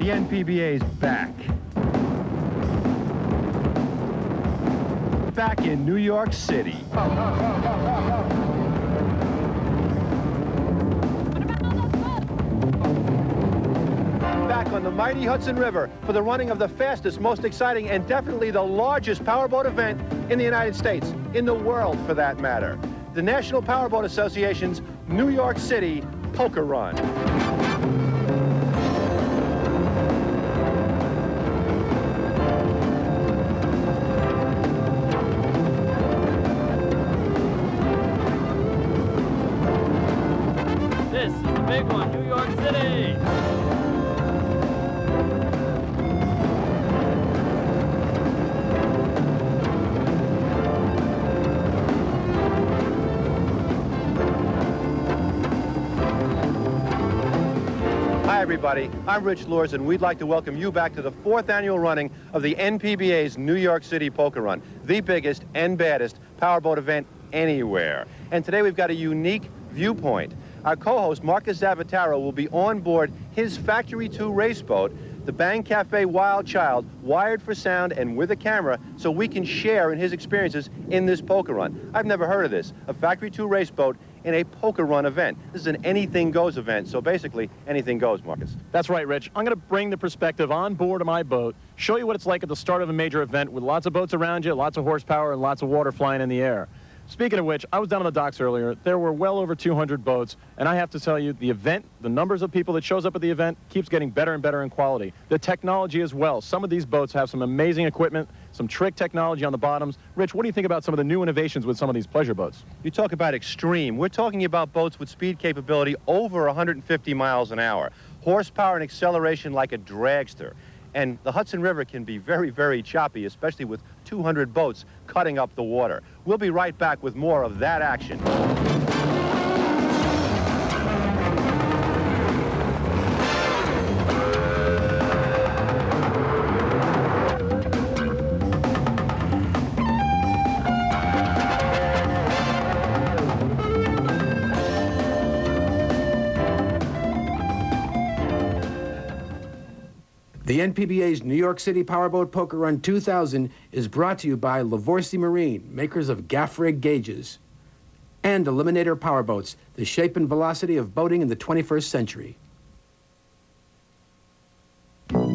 The NPBA's back. Back in New York City. Back on the mighty Hudson River for the running of the fastest, most exciting, and definitely the largest powerboat event in the United States, in the world for that matter. The National Powerboat Association's New York City Poker Run. This is the big one, New York City. Hi, everybody. I'm Rich Lors, and we'd like to welcome you back to the 4th annual running of the NPBA's New York City Poker Run, the biggest and baddest powerboat event anywhere. And today we've got a unique viewpoint. Our co-host, Marcus Zavataro, will be on board his Factory 2 race boat, the Bang Cafe Wild Child, wired for sound and with a camera, so we can share in his experiences in this poker run. I've never heard of this, a Factory 2 race boat in a poker run event. This is an anything goes event, so basically anything goes, Marcus. That's right, Rich. I'm going to bring the perspective on board of my boat, show you what it's like at the start of a major event with lots of boats around you, lots of horsepower, and lots of water flying in the air. Speaking of which, I was down on the docks earlier. There were well over 200 boats, and I have to tell you, the event, the numbers of people that shows up at the event keeps getting better and better in quality. The technology as well. Some of these boats have some amazing equipment, some trick technology on the bottoms. Rich, what do you think about some of the new innovations with some of these pleasure boats? You talk about extreme. We're talking about boats with speed capability over 150 miles an hour, horsepower and acceleration like a dragster. And the Hudson River can be very, very choppy, especially with 200 boats cutting up the water. We'll be right back with more of that action. The NPBA's New York City Powerboat Poker Run 2000 is brought to you by Lavorsi Marine, makers of gaff rig gauges, and Eliminator Powerboats, the shape and velocity of boating in the 21st century.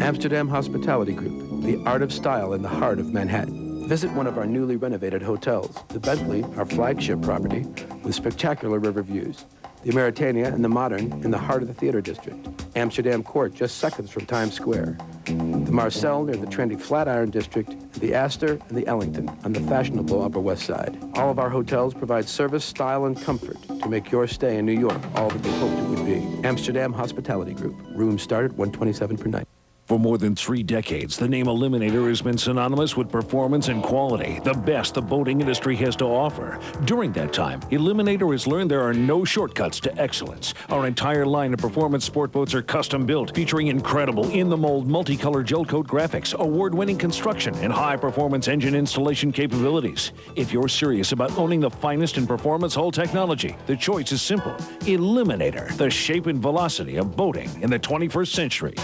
Amsterdam Hospitality Group, the art of style in the heart of Manhattan. Visit one of our newly renovated hotels, the Bentley, our flagship property, with spectacular river views. The Ameritania and the Modern in the heart of the theater district. Amsterdam Court, just seconds from Times Square. The Marcel near the trendy Flatiron district, and the Astor and the Ellington on the fashionable Upper West Side. All of our hotels provide service, style, and comfort to make your stay in New York all that they hoped it would be. Amsterdam Hospitality Group. Rooms start at $127 per night. For more than 3 decades, the name Eliminator has been synonymous with performance and quality, the best the boating industry has to offer. During that time, Eliminator has learned there are no shortcuts to excellence. Our entire line of performance sport boats are custom built, featuring incredible in-the-mold multicolor gel coat graphics, award-winning construction, and high-performance engine installation capabilities. If you're serious about owning the finest in performance hull technology, the choice is simple. Eliminator, the shape and velocity of boating in the 21st century.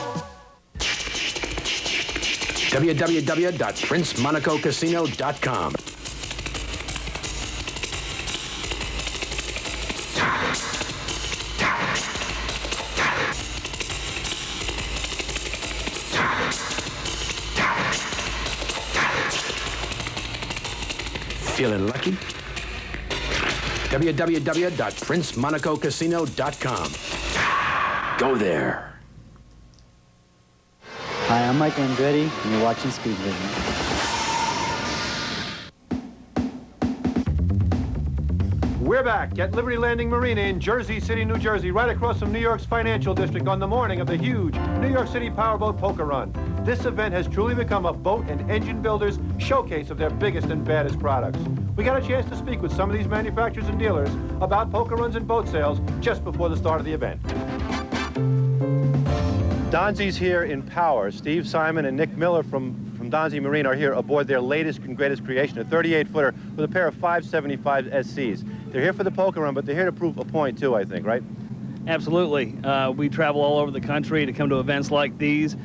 www.princemonacocasino.com. Feeling lucky? www.princemonacocasino.com. Go there. Hi, I'm Mike Andretti, and you're watching Speedvision. We're back at Liberty Landing Marina in Jersey City, New Jersey, right across from New York's financial district on the morning of the huge New York City Powerboat Poker Run. This event has truly become a boat and engine builders' showcase of their biggest and baddest products. We got a chance to speak with some of these manufacturers and dealers about poker runs and boat sales just before the start of the event. Donzi's here in power. Steve Simon and Nick Miller from Donzi Marine are here aboard their latest and greatest creation, a 38-footer with a pair of 575 SCs. They're here for the poker run, but they're here to prove a point too, I think, right? Absolutely. We travel all over the country to come to events like these.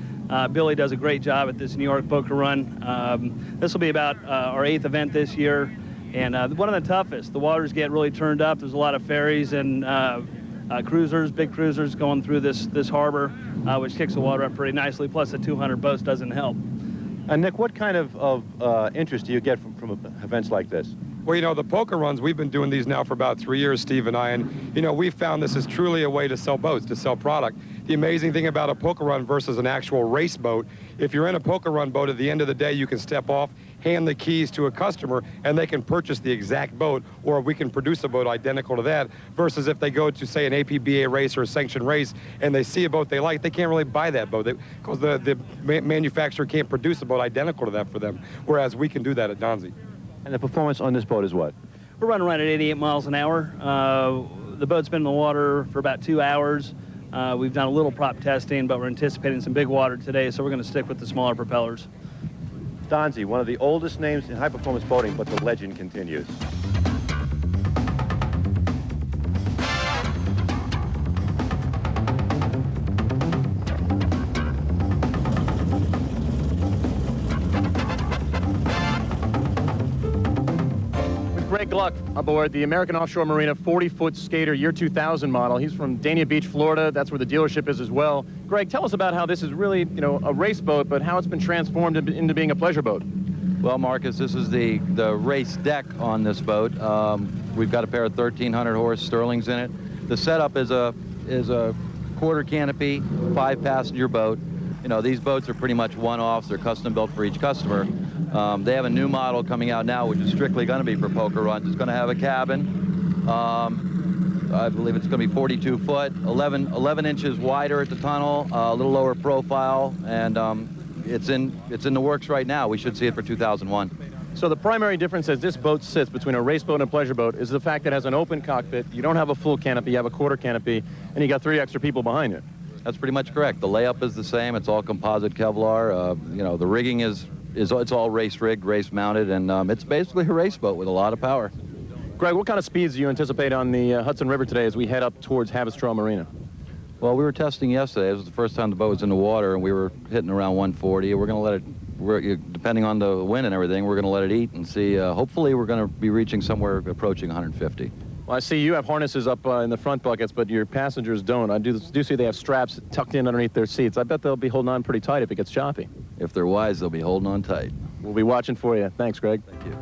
Billy does a great job at this New York Poker Run. This will be about our 8th event this year, and one of the toughest. The waters get really turned up. There's a lot of ferries and cruisers, big cruisers going through this harbor, which kicks the water up pretty nicely, plus the 200 boats doesn't help. And Nick, what kind of interest do you get from events like this? Well, you know, the poker runs, we've been doing these now for about 3 years, Steve and I, and, you know, we found this is truly a way to sell boats, to sell product. The amazing thing about a poker run versus an actual race boat, if you're in a poker run boat, at the end of the day, you can step off, hand the keys to a customer, and they can purchase the exact boat, or we can produce a boat identical to that, versus if they go to, say, an APBA race or a sanctioned race, and they see a boat they like, they can't really buy that boat, because the manufacturer can't produce a boat identical to that for them, whereas we can do that at Donzi. And the performance on this boat is what? We're running right at 88 miles an hour. The boat's been in the water for about 2 hours. We've done a little prop testing, but we're anticipating some big water today, so we're going to stick with the smaller propellers. Donzi, one of the oldest names in high-performance boating, but the legend continues. Greg Gluck aboard the American Offshore Marina 40-foot skater year 2000 model. He's from Dania Beach, Florida. That's where the dealership is as well. Greg, tell us about how this is really, you know, a race boat, but how it's been transformed into being a pleasure boat. Well, Marcus, this is the race deck on this boat. We've got a pair of 1,300 horse Sterlings in it. The setup is a quarter canopy, 5-passenger boat. You know, these boats are pretty much one-offs. They're custom built for each customer. They have a new model coming out now, which is strictly going to be for poker runs. It's going to have a cabin. I believe it's going to be 42 foot, 11 inches wider at the tunnel, a little lower profile, and it's in the works right now. We should see it for 2001. So the primary difference as this boat sits between a race boat and a pleasure boat is the fact that it has an open cockpit. You don't have a full canopy, you have a quarter canopy, and you got 3 extra people behind it. That's pretty much correct. The layup is the same. It's all composite Kevlar. You know, the rigging it's all race rigged, race mounted, and it's basically a race boat with a lot of power. Greg, what kind of speeds do you anticipate on the Hudson River today as we head up towards Haverstraw Marina? Well, we were testing yesterday. It was the first time the boat was in the water, and we were hitting around 140. We're going to let it, depending on the wind and everything, we're going to let it eat and see. Hopefully, we're going to be reaching somewhere approaching 150. Well, I see you have harnesses up in the front buckets, but your passengers don't. I do see they have straps tucked in underneath their seats. I bet they'll be holding on pretty tight if it gets choppy. If they're wise, they'll be holding on tight. We'll be watching for you. Thanks, Greg. Thank you.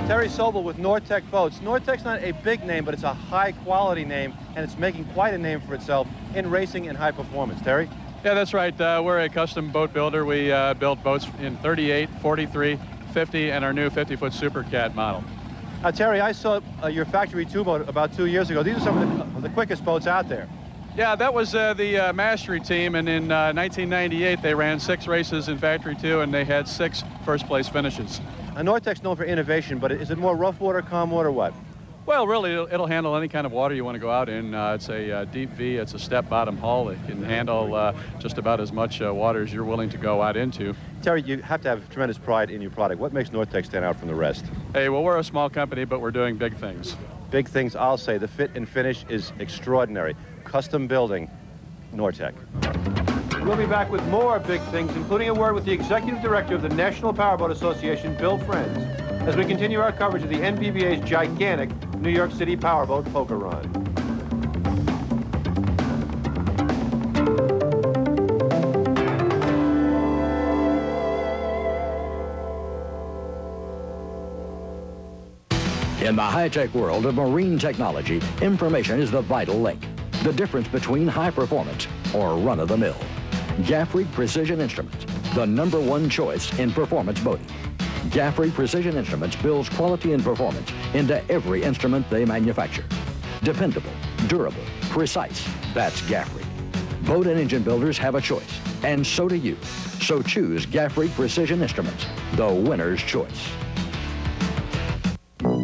Terry Sobel with Nortec Boats. Nortec's not a big name, but it's a high-quality name, and it's making quite a name for itself in racing and high performance. Terry? Yeah, that's right. We're a custom boat builder. We build boats in 38, 43, 50, and our new 50-foot Super Cat model. Terry, I saw your Factory 2 boat about 2 years ago. These are some of the quickest boats out there. Yeah, that was the Mastery team, and in 1998 they ran 6 races in Factory 2, and they had 6 first-place finishes. Nortec's known for innovation, but is it more rough water, calm water, what? Well, really, it'll handle any kind of water you want to go out in. It's a deep V, it's a step-bottom hull. It can handle just about as much water as you're willing to go out into. Terry, you have to have tremendous pride in your product. What makes Nortec stand out from the rest? Hey, well, we're a small company, but we're doing big things. Big things, I'll say. The fit and finish is extraordinary. Custom building, Nortec. We'll be back with more big things, including a word with the Executive Director of the National Powerboat Association, Bill Friends, as we continue our coverage of the NPBA's gigantic New York City Powerboat Poker Run. In the high-tech world of marine technology, information is the vital link. The difference between high performance or run-of-the-mill. Gaffrey Precision Instruments, the #1 choice in performance boating. Gaffrey Precision Instruments builds quality and performance into every instrument they manufacture. Dependable, durable, precise, that's Gaffrey. Boat and engine builders have a choice, and so do you. So choose Gaffrey Precision Instruments, the winner's choice.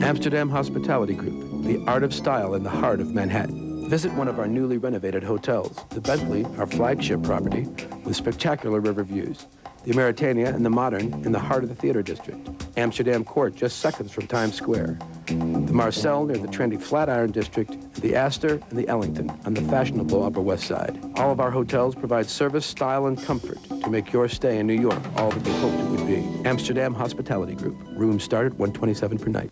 Amsterdam Hospitality Group, the art of style in the heart of Manhattan. Visit one of our newly renovated hotels, the Bentley, our flagship property, with spectacular river views. The Ameritania and the Modern in the heart of the theater district. Amsterdam Court, just seconds from Times Square. The the Marcel near the trendy Flatiron District, and the Astor and the Ellington on the fashionable Upper West Side. All of our hotels provide service, style, and comfort to make your stay in New York all that you hoped it would be. Amsterdam Hospitality Group. Rooms start at $127 per night.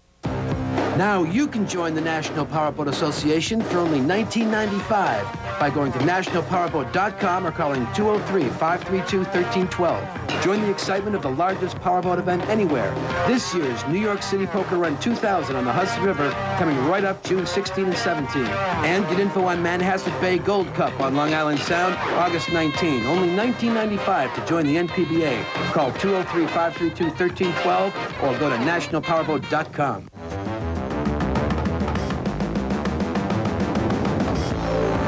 Now you can join the National Powerboat Association for only $19.95 by going to nationalpowerboat.com or calling 203-532-1312. Join the excitement of the largest powerboat event anywhere. This year's New York City Poker Run 2000 on the Hudson River, coming right up June 16 and 17. And get info on Manhasset Bay Gold Cup on Long Island Sound, August 19. Only $19.95 to join the NPBA. Call 203-532-1312 or go to nationalpowerboat.com.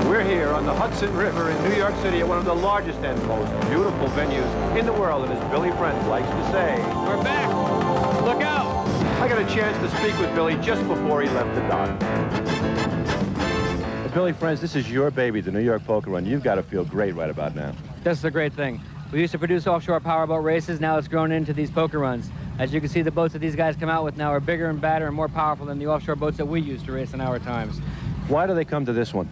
We're here on the Hudson River in New York City at one of the largest and most beautiful venues in the world, and as Billy Friends likes to say, We're back. Look out. I got a chance to speak with Billy just before he left the dock. Billy Friends, this is your baby, the New York Poker Run. You've got to feel great right about now. This is a great thing. We used to produce offshore powerboat races. Now it's grown into these poker runs. As you can see, the boats that these guys come out with now are bigger and badder and more powerful than the offshore boats that we used to race in our times. Why do they come to this one?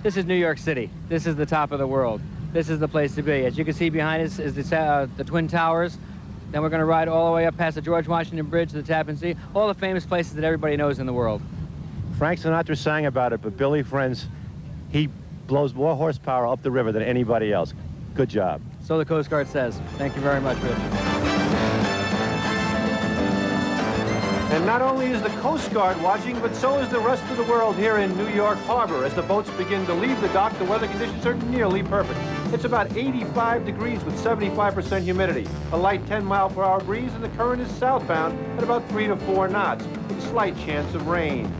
This is New York City. This is the top of the world. This is the place to be. As you can see behind us is the Twin Towers. Then we're going to ride all the way up past the George Washington Bridge to the Tappan Zee, all the famous places that everybody knows in the world. Frank Sinatra sang about it, but Billy Friends, he blows more horsepower up the river than anybody else. Good job. So the Coast Guard says. Thank you very much, Rich. And not only is the Coast Guard watching, but so is the rest of the world here in New York Harbor. As the boats begin to leave the dock, the weather conditions are nearly perfect. It's about 85 degrees with 75% humidity, a light 10-mile-per-hour breeze, and the current is southbound at about 3 to 4 knots, with a slight chance of rain.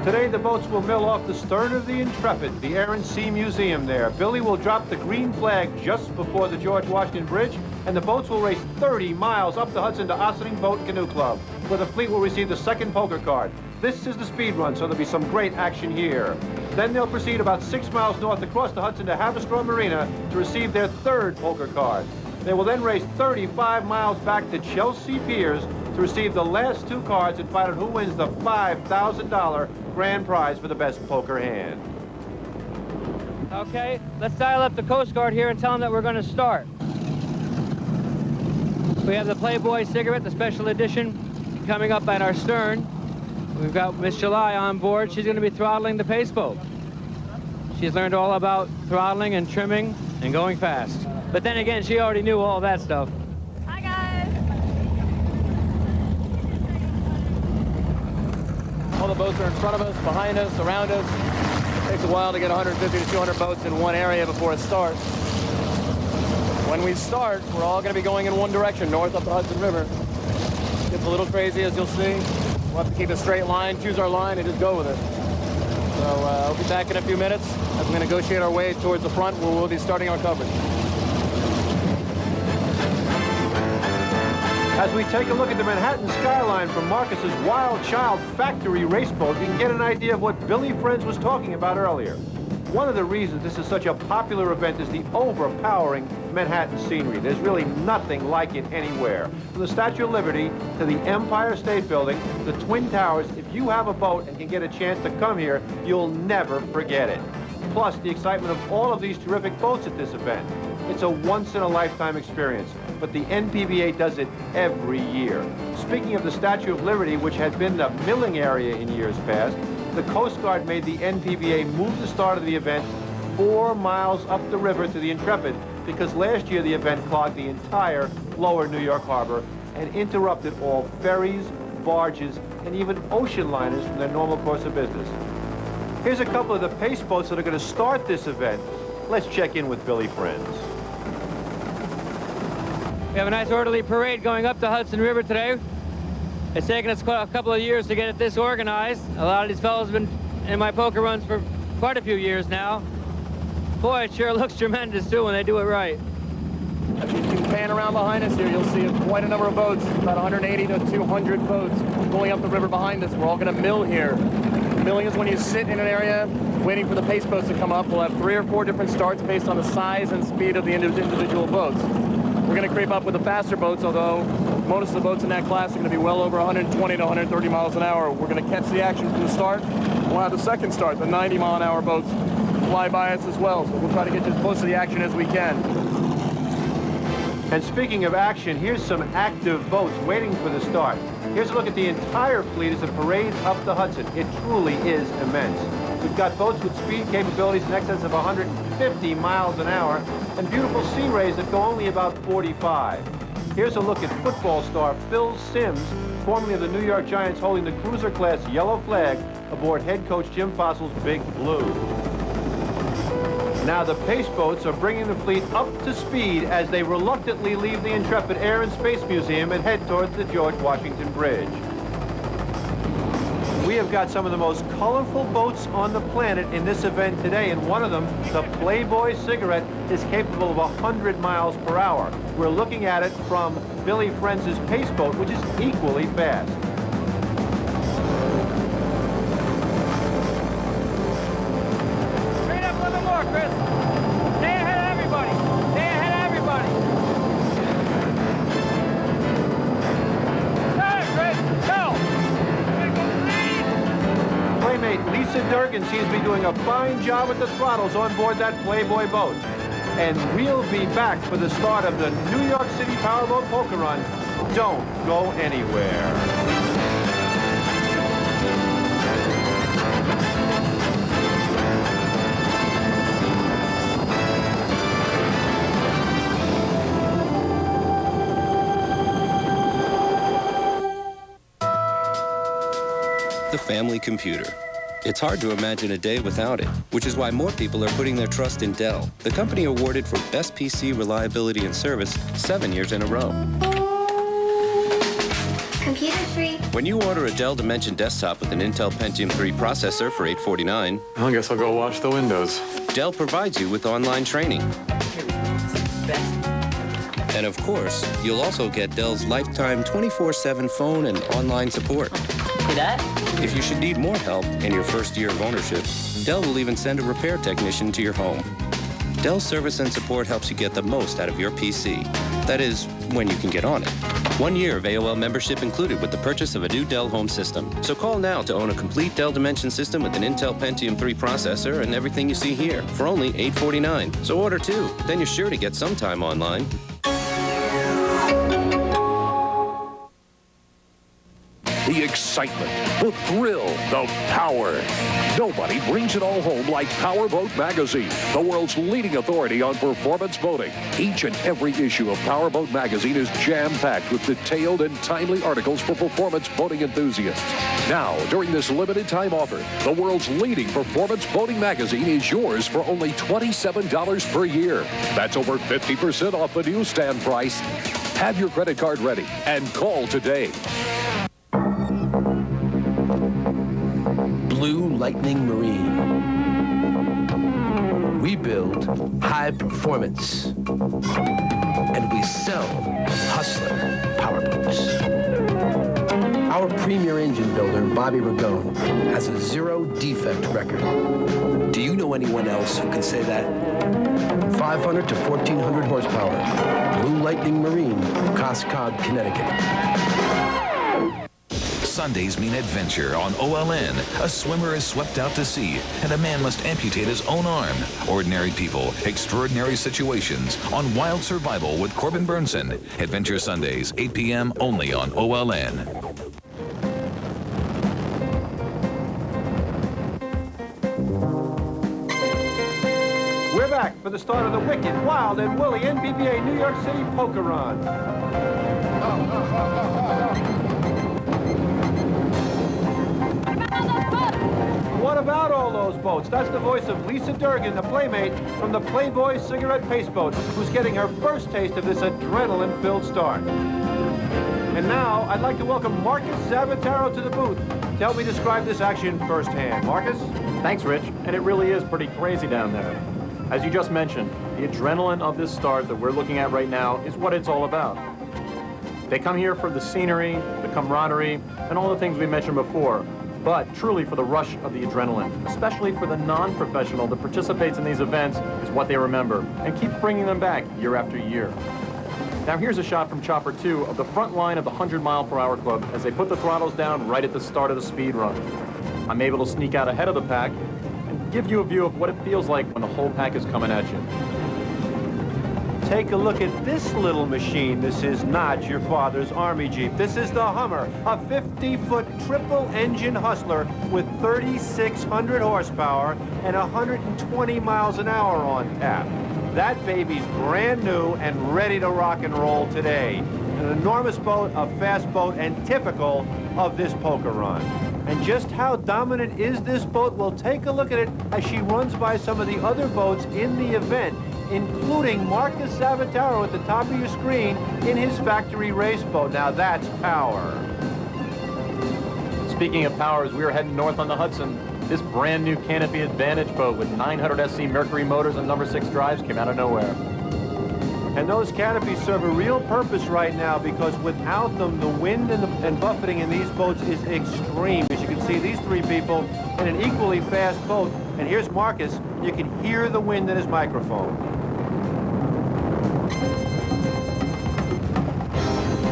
Today, the boats will mill off the stern of the Intrepid, the Air and Sea Museum there. Billy will drop the green flag just before the George Washington Bridge, and the boats will race 30 miles up the Hudson to Ossining Boat and Canoe Club, where the fleet will receive the second poker card. This is the speed run, so there'll be some great action here. Then they'll proceed about 6 miles north across the Hudson to Haverstraw Marina to receive their third poker card. They will then race 35 miles back to Chelsea Piers to receive the last 2 cards and find out who wins the $5,000 grand prize for the best poker hand. Okay, let's dial up the Coast Guard here and tell them that we're going to start. We have the Playboy cigarette, the special edition, coming up at our stern. We've got Miss July on board. She's going to be throttling the pace boat. She's learned all about throttling and trimming and going fast. But then again, she already knew all that stuff. Hi, guys. All the boats are in front of us, behind us, around us. It takes a while to get 150 to 200 boats in one area before it starts. When we start, we're all going to be going in one direction, north up the Hudson River. Gets a little crazy, as you'll see. We'll have to keep a straight line, choose our line, and just go with it. So I'll be back in a few minutes as we negotiate our way towards the front where we'll be starting our coverage. As we take a look at the Manhattan skyline from Marcus's Wild Child factory race boat, you can get an idea of what Billy Friends was talking about earlier. One of the reasons this is such a popular event is the overpowering Manhattan scenery. There's really nothing like it anywhere. From the Statue of Liberty to the Empire State Building, the Twin Towers, if you have a boat and can get a chance to come here, you'll never forget it. Plus, the excitement of all of these terrific boats at this event. It's a once-in-a-lifetime experience, but the NPBA does it every year. Speaking of the Statue of Liberty, which had been the milling area in years past, the Coast Guard made the NPBA move the start of the event 4 miles up the river to the Intrepid because last year the event clogged the entire lower New York harbor and interrupted all ferries, barges, and even ocean liners from their normal course of business. Here's a couple of the pace boats that are going to start this event. Let's check in with Billy Friends. We have a nice orderly parade going up the Hudson River today. It's taken us a couple of years to get it this organized. A lot of these fellows have been in my poker runs for quite a few years now. Boy, it sure looks tremendous, too, when they do it right. As you can pan around behind us here, you'll see quite a number of boats, about 180 to 200 boats going up the river behind us. We're all going to mill here. Milling is when you sit in an area waiting for the pace boats to come up. We'll have 3 or 4 different starts based on the size and speed of the individual boats. We're going to creep up with the faster boats, although Most of the boats in that class are going to be well over 120 to 130 miles an hour. We're going to catch the action from the start. We'll have the second start, the 90-mile-an-hour boats fly by us as well. So we'll try to get you as close to the action as we can. And speaking of action, here's some active boats waiting for the start. Here's a look at the entire fleet as it parades up the Hudson. It truly is immense. We've got boats with speed capabilities in excess of 150 miles an hour and beautiful sea rays that go only about 45. Here's a look at football star Phil Simms, formerly of the New York Giants, holding the cruiser-class yellow flag aboard head coach Jim Fossil's Big Blue. Now the pace boats are bringing the fleet up to speed as they reluctantly leave the Intrepid Air and Space Museum and head towards the George Washington Bridge. We have got some of the most colorful boats on the planet in this event today, and one of them, the Playboy Cigarette, is capable of 100 miles per hour. We're looking at it from Billy Frenz's pace boat, which is equally fast. Straight up a little more, Chris. Stay ahead of everybody. Stay ahead of everybody. Hey, Chris, go. Playmate Lisa Durgan seems to be doing a fine job with the throttles on board that Playboy boat. And we'll be back for the start of the New York City Powerboat Polka Run. Don't go anywhere. The family computer. It's hard to imagine a day without it, which is why more people are putting their trust in Dell, the company awarded for best PC reliability and service 7 years in a row. Computer free. When you order a Dell Dimension desktop with an Intel Pentium 3 processor for $849, I guess I'll go wash the windows. Dell provides you with online training. And of course, you'll also get Dell's lifetime 24/7 phone and online support. See that? If you should need more help in your first year of ownership, Dell will even send a repair technician to your home. Dell's service and support helps you get the most out of your PC. That is, when you can get on it. 1 year of AOL membership included with the purchase of a new Dell home system. So call now to own a complete Dell Dimension system with an Intel Pentium 3 processor and everything you see here for only $849. So order two, then you're sure to get some time online. The excitement, the thrill, the power. Nobody brings it all home like Powerboat Magazine, the world's leading authority on performance boating. Each and every issue of Powerboat Magazine is jam-packed with detailed and timely articles for performance boating enthusiasts. Now, during this limited time offer, the world's leading performance boating magazine is yours for only $27 per year. That's over 50% off the newsstand price. Have your credit card ready and call today. Blue Lightning Marine. We build high performance, and we sell hustler powerboats. Our premier engine builder, Bobby Ragone, has a zero defect record. Do you know anyone else who can say that? 500 to 1,400 horsepower. Blue Lightning Marine, Coscob, Connecticut. Sundays mean adventure on OLN. A swimmer is swept out to sea, and a man must amputate his own arm. Ordinary people, extraordinary situations on Wild Survival with Corbin Burnson. Adventure Sundays, 8 p.m. only on OLN. We're back for the start of the wicked, wild, and woolly NPBA New York City Polka Run. What about all those boats? That's the voice of Lisa Durgan, the playmate from the Playboy Cigarette Pace Boat, who's getting her first taste of this adrenaline-filled start. And now, I'd like to welcome Marcus Zavataro to the booth to help me describe this action firsthand. Marcus? Thanks, Rich. And it really is pretty crazy down there. As you just mentioned, the adrenaline of this start that we're looking at right now is what it's all about. They come here for the scenery, the camaraderie, and all the things we mentioned before, but truly for the rush of the adrenaline, especially for the non-professional that participates in these events, is what they remember and keeps bringing them back year after year. Now here's a shot from Chopper 2 of the front line of the 100-mile-per-hour club as they put the throttles down right at the start of the speed run. I'm able to sneak out ahead of the pack and give you a view of what it feels like when the whole pack is coming at you. Take a look at this little machine. This is not your father's Army Jeep. This is the Hummer, a 50-foot triple-engine hustler with 3,600 horsepower and 120 miles an hour on tap. That baby's brand new and ready to rock and roll today. An enormous boat, a fast boat, and typical of this poker run. And just how dominant is this boat? We'll take a look at it as she runs by some of the other boats in the event, including Marcus Savataro at the top of your screen in his factory race boat. Now that's power. Speaking of power, as we are heading north on the Hudson, this brand new Canopy Advantage boat with 900 SC Mercury motors and number 6 drives came out of nowhere. And those canopies serve a real purpose right now because without them, the wind and buffeting in these boats is extreme. As you can see, these three people in an equally fast boat. And here's Marcus. You can hear the wind in his microphone.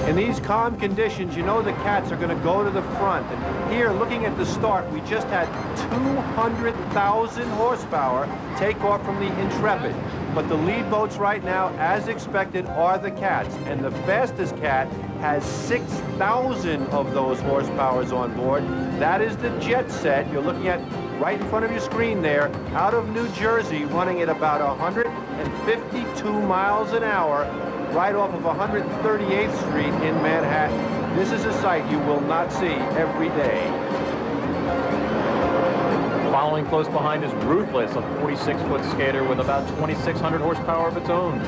In these calm conditions, you know the cats are going to go to the front. And here, looking at the start, we just had 200,000 horsepower take off from the Intrepid. But the lead boats right now, as expected, are the cats. And the fastest cat has 6,000 of those horsepowers on board. That is the Jet Set you're looking at right in front of your screen there, out of New Jersey, running at about 152 miles an hour, right off of 138th Street in Manhattan. This is a sight you will not see every day. Following close behind is Ruthless, a 46-foot skater with about 2,600 horsepower of its own.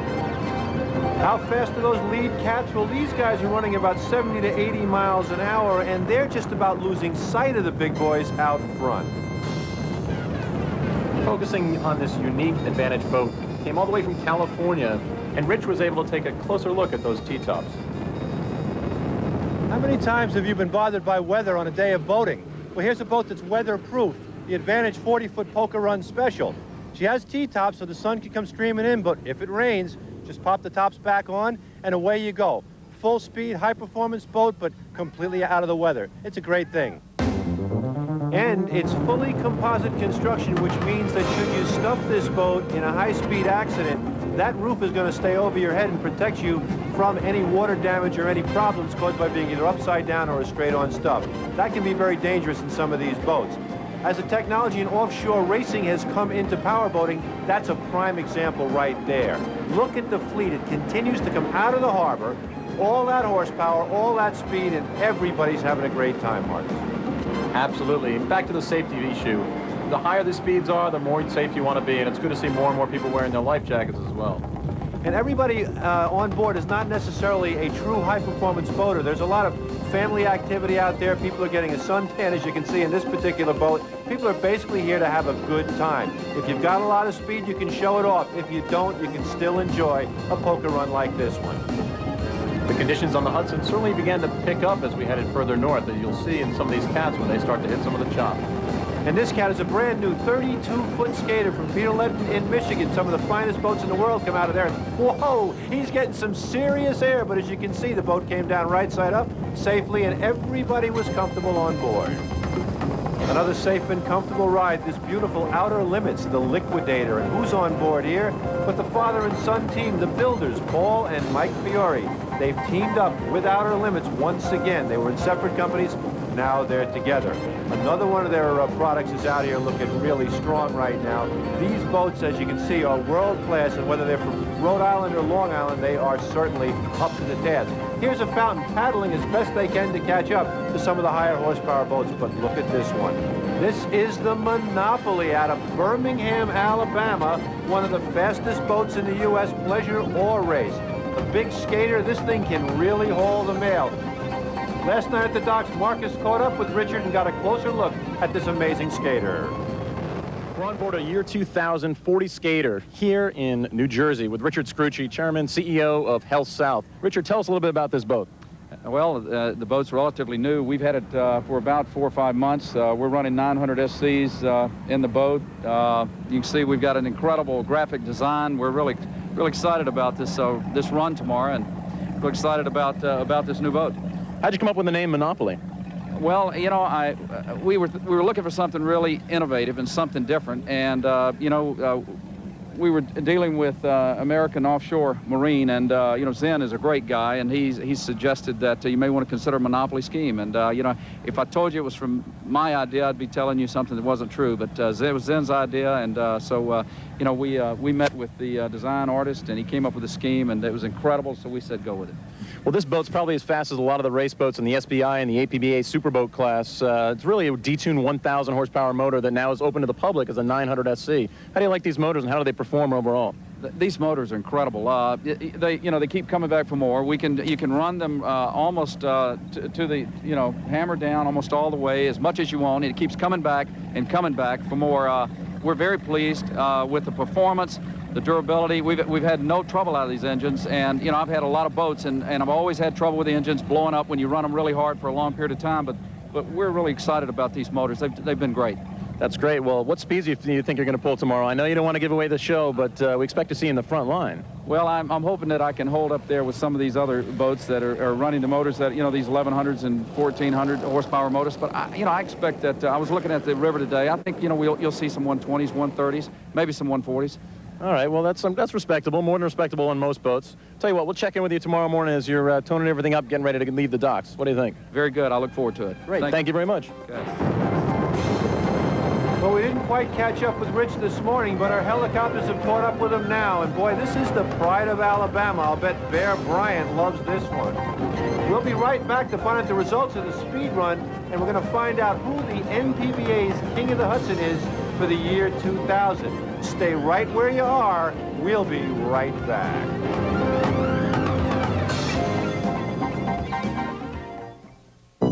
How fast are those lead cats? Well, these guys are running about 70 to 80 miles an hour, and they're just about losing sight of the big boys out front. Focusing on this unique Advantage boat came all the way from California, and Rich was able to take a closer look at those T-tops. How many times have you been bothered by weather on a day of boating? Well, here's a boat that's weatherproof, the Advantage 40-foot Poker Run Special. She has T-tops so the sun can come streaming in, but if it rains, just pop the tops back on, and away you go. Full speed, high-performance boat, but completely out of the weather. It's a great thing. And it's fully composite construction, which means that should you stuff this boat in a high-speed accident, that roof is going to stay over your head and protect you from any water damage or any problems caused by being either upside down or a straight-on stuff. That can be very dangerous in some of these boats. As the technology in offshore racing has come into powerboating, that's a prime example right there. Look at the fleet. It continues to come out of the harbor, all that horsepower, all that speed, and everybody's having a great time, Marcus. Absolutely. Back to the safety issue. The higher the speeds are, the more safe you want to be, and it's good to see more and more people wearing their life jackets as well. And everybody on board is not necessarily a true high-performance boater. There's a lot of family activity out there. People are getting a suntan, as you can see in this particular boat. People are basically here to have a good time. If you've got a lot of speed, you can show it off. If you don't, you can still enjoy a poker run like this one. The conditions on the Hudson certainly began to pick up as we headed further north, as you'll see in some of these cats when they start to hit some of the chop. And this cat is a brand new 32-foot skater from Peter Letten in Michigan. Some of the finest boats in the world come out of there. Whoa, he's getting some serious air, but as you can see, the boat came down right side up safely, and everybody was comfortable on board. Another safe and comfortable ride, this beautiful Outer Limits, the Liquidator. And who's on board here? But the father and son team, the builders, Paul and Mike Fiore. They've teamed up with Outer Limits once again. They were in separate companies. Now they're together. Another one of their products is out here looking really strong right now. These boats, as you can see, are world class, and whether they're from Rhode Island or Long Island, they are certainly up to the task. Here's a fountain paddling as best they can to catch up to some of the higher horsepower boats, but look at this one. This is the Monopoly out of Birmingham, Alabama, one of the fastest boats in the U.S., pleasure or race. A big skater, this thing can really haul the mail. Last night at the docks, Marcus caught up with Richard and got a closer look at this amazing skater. We're on board a year 2000 40 skater here in New Jersey with Richard Scrucci, Chairman, CEO of Health South. Richard, tell us a little bit about this boat. Well, the boat's relatively new. We've had it for about 4 or 5 months. We're running 900 SCs in the boat. You can see we've got an incredible graphic design. We're really excited about this run tomorrow. excited about this new boat. How'd you come up with the name Monopoly? Well, you know, we were looking for something really innovative and something different, and you know, we were dealing with American Offshore Marine, and you know, Zen is a great guy, and he's suggested that you may want to consider a monopoly scheme. And you know, if I told you it was from my idea, I'd be telling you something that wasn't true. But it was Zen's idea, and so you know, we met with the design artist, and he came up with a scheme, and it was incredible. So we said, go with it. Well, this boat's probably as fast as a lot of the race boats in the SBI and the APBA Superboat class. It's really a detuned 1,000 horsepower motor that now is open to the public as a 900 SC. How do you like these motors, and how do they perform overall? These motors are incredible. They keep coming back for more. You can run them almost to the, you know, hammer down almost all the way as much as you want. It keeps coming back and coming back for more. We're very pleased with the performance, the durability. We've had no trouble out of these engines, and you know, I've had a lot of boats, and I've always had trouble with the engines blowing up when you run them really hard for a long period of time. But we're really excited about these motors. They've been great. That's great. Well, what speeds do you think you're going to pull tomorrow? I know you don't want to give away the show, but we expect to see you in the front line. Well, I'm hoping that I can hold up there with some of these other boats that are running the motors that, you know, these 1100s and 1400 horsepower motors. But I expect that I was looking at the river today. I think, you know, you'll see some 120s, 130s, maybe some 140s. All right, well, that's respectable, more than respectable on most boats. Tell you what, we'll check in with you tomorrow morning as you're toning everything up, getting ready to leave the docks. What do you think? Very good. I look forward to it. Great. Thank you very much. Okay. Well, we didn't quite catch up with Rich this morning, but our helicopters have caught up with him now. And boy, this is the pride of Alabama. I'll bet Bear Bryant loves this one. We'll be right back to find out the results of the speed run, and we're going to find out who the NPBA's King of the Hudson is for the year 2000. Stay right where you are. We'll be right back.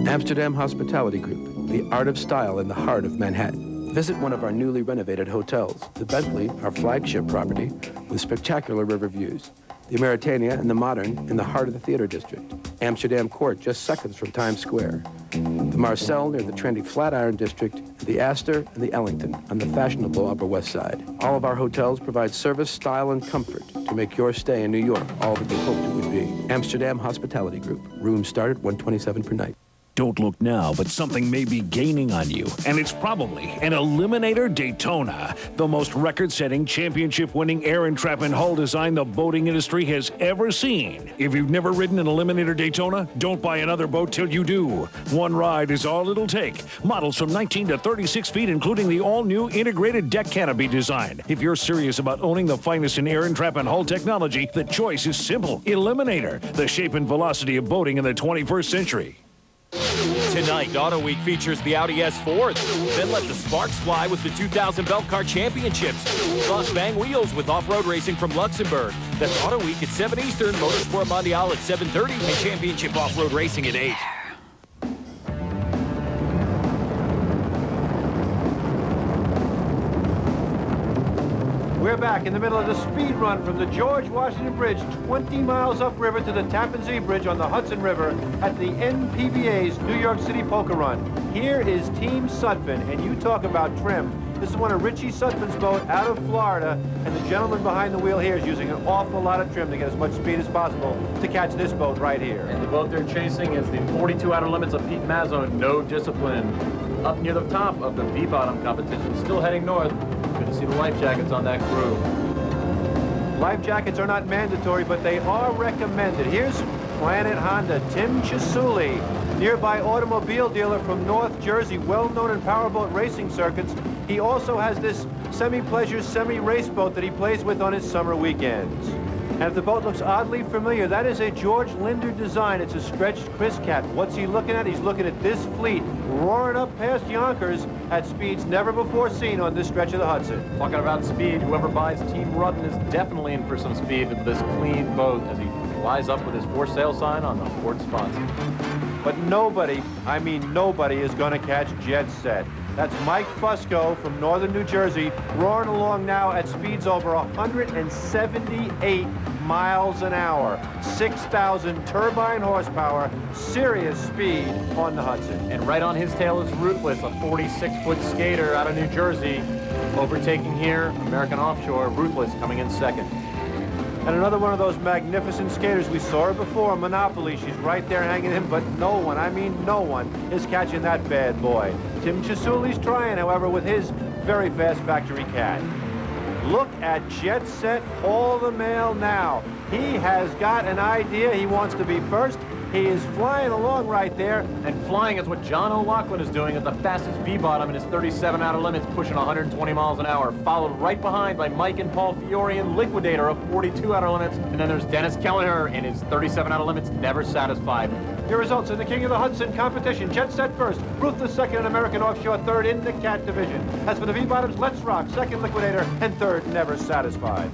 Amsterdam Hospitality Group, the art of style in the heart of Manhattan. Visit one of our newly renovated hotels, the Bentley, our flagship property, with spectacular river views. The Mauritania and the Modern in the heart of the theater district. Amsterdam Court, just seconds from Times Square. The Marcel near the trendy Flatiron district, and the Astor and the Ellington on the fashionable Upper West Side. All of our hotels provide service, style, and comfort to make your stay in New York all that you hoped it would be. Amsterdam Hospitality Group. Rooms start at $127 per night. Don't look now, but something may be gaining on you, and it's probably an Eliminator Daytona, the most record-setting, championship-winning air and trap and hull design the boating industry has ever seen. If you've never ridden an Eliminator Daytona, don't buy another boat till you do. One ride is all it'll take. Models from 19 to 36 feet, including the all-new integrated deck canopy design. If you're serious about owning the finest in air and trap and hull technology, the choice is simple. Eliminator, the shape and velocity of boating in the 21st century. Tonight, Auto Week features the Audi S4. Then let the sparks fly with the 2000 Belt Car Championships. Plus, bang wheels with off-road racing from Luxembourg. That's Auto Week at 7 Eastern, Motorsport Mondial at 7:30, and Championship Off-Road Racing at 8. We're back in the middle of the speed run from the George Washington Bridge, 20 miles upriver to the Tappan Zee Bridge on the Hudson River at the NPBA's New York City Poker Run. Here is Team Sutphin, and you talk about trim. This is one of Richie Sutphin's boat out of Florida, and the gentleman behind the wheel here is using an awful lot of trim to get as much speed as possible to catch this boat right here. And the boat they're chasing is the 42 Outer Limits of Pete Mazzo, No Discipline, up near the top of the V-bottom competition, still heading north. Good to see the life jackets on that crew. Life jackets are not mandatory, but they are recommended. Here's Planet Honda, Tim Chisuli, nearby automobile dealer from North Jersey, well-known in powerboat racing circuits. He also has this semi-pleasure, semi-race boat that he plays with on his summer weekends. And if the boat looks oddly familiar, that is a George Linder design. It's a stretched Chris Cat. What's he looking at? He's looking at this fleet roaring up past Yonkers at speeds never before seen on this stretch of the Hudson. Talking about speed, whoever buys Team Rutten is definitely in for some speed with this clean boat as he flies up with his for sale sign on the port sponsor. But nobody, I mean nobody, is going to catch Jet Set. That's Mike Fusco from northern New Jersey, roaring along now at speeds over 178 miles an hour, 6,000 turbine horsepower, serious speed on the Hudson. And right on his tail is Ruthless, a 46-foot skater out of New Jersey. Overtaking here, American Offshore, Ruthless coming in second. And another one of those magnificent skaters. We saw her before, Monopoly. She's right there hanging in, but no one, I mean no one, is catching that bad boy. Tim Chisuli's trying, however, with his very fast factory cat. Look at Jet Set Paul the Male now. He has got an idea. He wants to be first. He is flying along right there. And flying is what John O'Loughlin is doing at the fastest V-bottom in his 37 outer limits, pushing 120 miles an hour, followed right behind by Mike and Paul Fiore in Liquidator of 42 outer limits. And then there's Dennis Kelleher in his 37 outer limits, never satisfied. Your results in the King of the Hudson competition. Jet Set first, Ruthless second, and American Offshore third in the cat division. As for the V-bottoms, Let's Rock second, Liquidator, and third, Never Satisfied.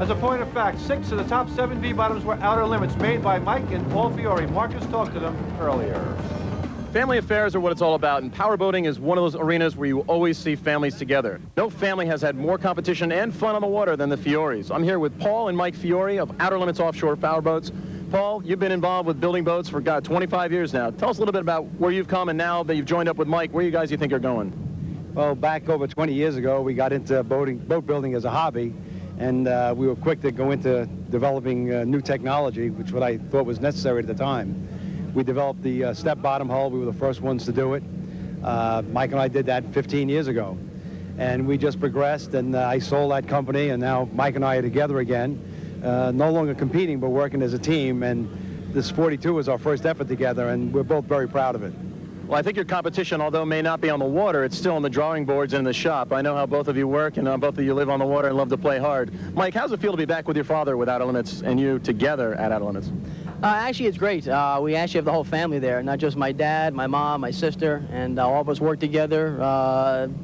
As a point of fact, 6 of the top 7 V-bottoms were outer limits made by Mike and Paul Fiore. Marcus talked to them earlier. Family affairs are what it's all about, and powerboating is one of those arenas where you always see families together. No family has had more competition and fun on the water than the Fiores. I'm here with Paul and Mike Fiore of Outer Limits Offshore Powerboats. Paul, you've been involved with building boats for, 25 years now. Tell us a little bit about where you've come, and now that you've joined up with Mike, where you guys you think are going? Well, back over 20 years ago, we got into boat building as a hobby, and we were quick to go into developing new technology, which what I thought was necessary at the time. We developed the step bottom hull. We were the first ones to do it. Mike and I did that 15 years ago. And we just progressed, and I sold that company, and now Mike and I are together again, no longer competing, but working as a team. And this 42 was our first effort together, and we're both very proud of it. Well, I think your competition, although may not be on the water, it's still on the drawing boards and in the shop. I know how both of you work, and both of you live on the water and love to play hard. Mike, how's it feel to be back with your father with Outer Limits and you together at Outer Limits? Actually, it's great. We actually have the whole family there, not just my dad, my mom, my sister, and all of us work together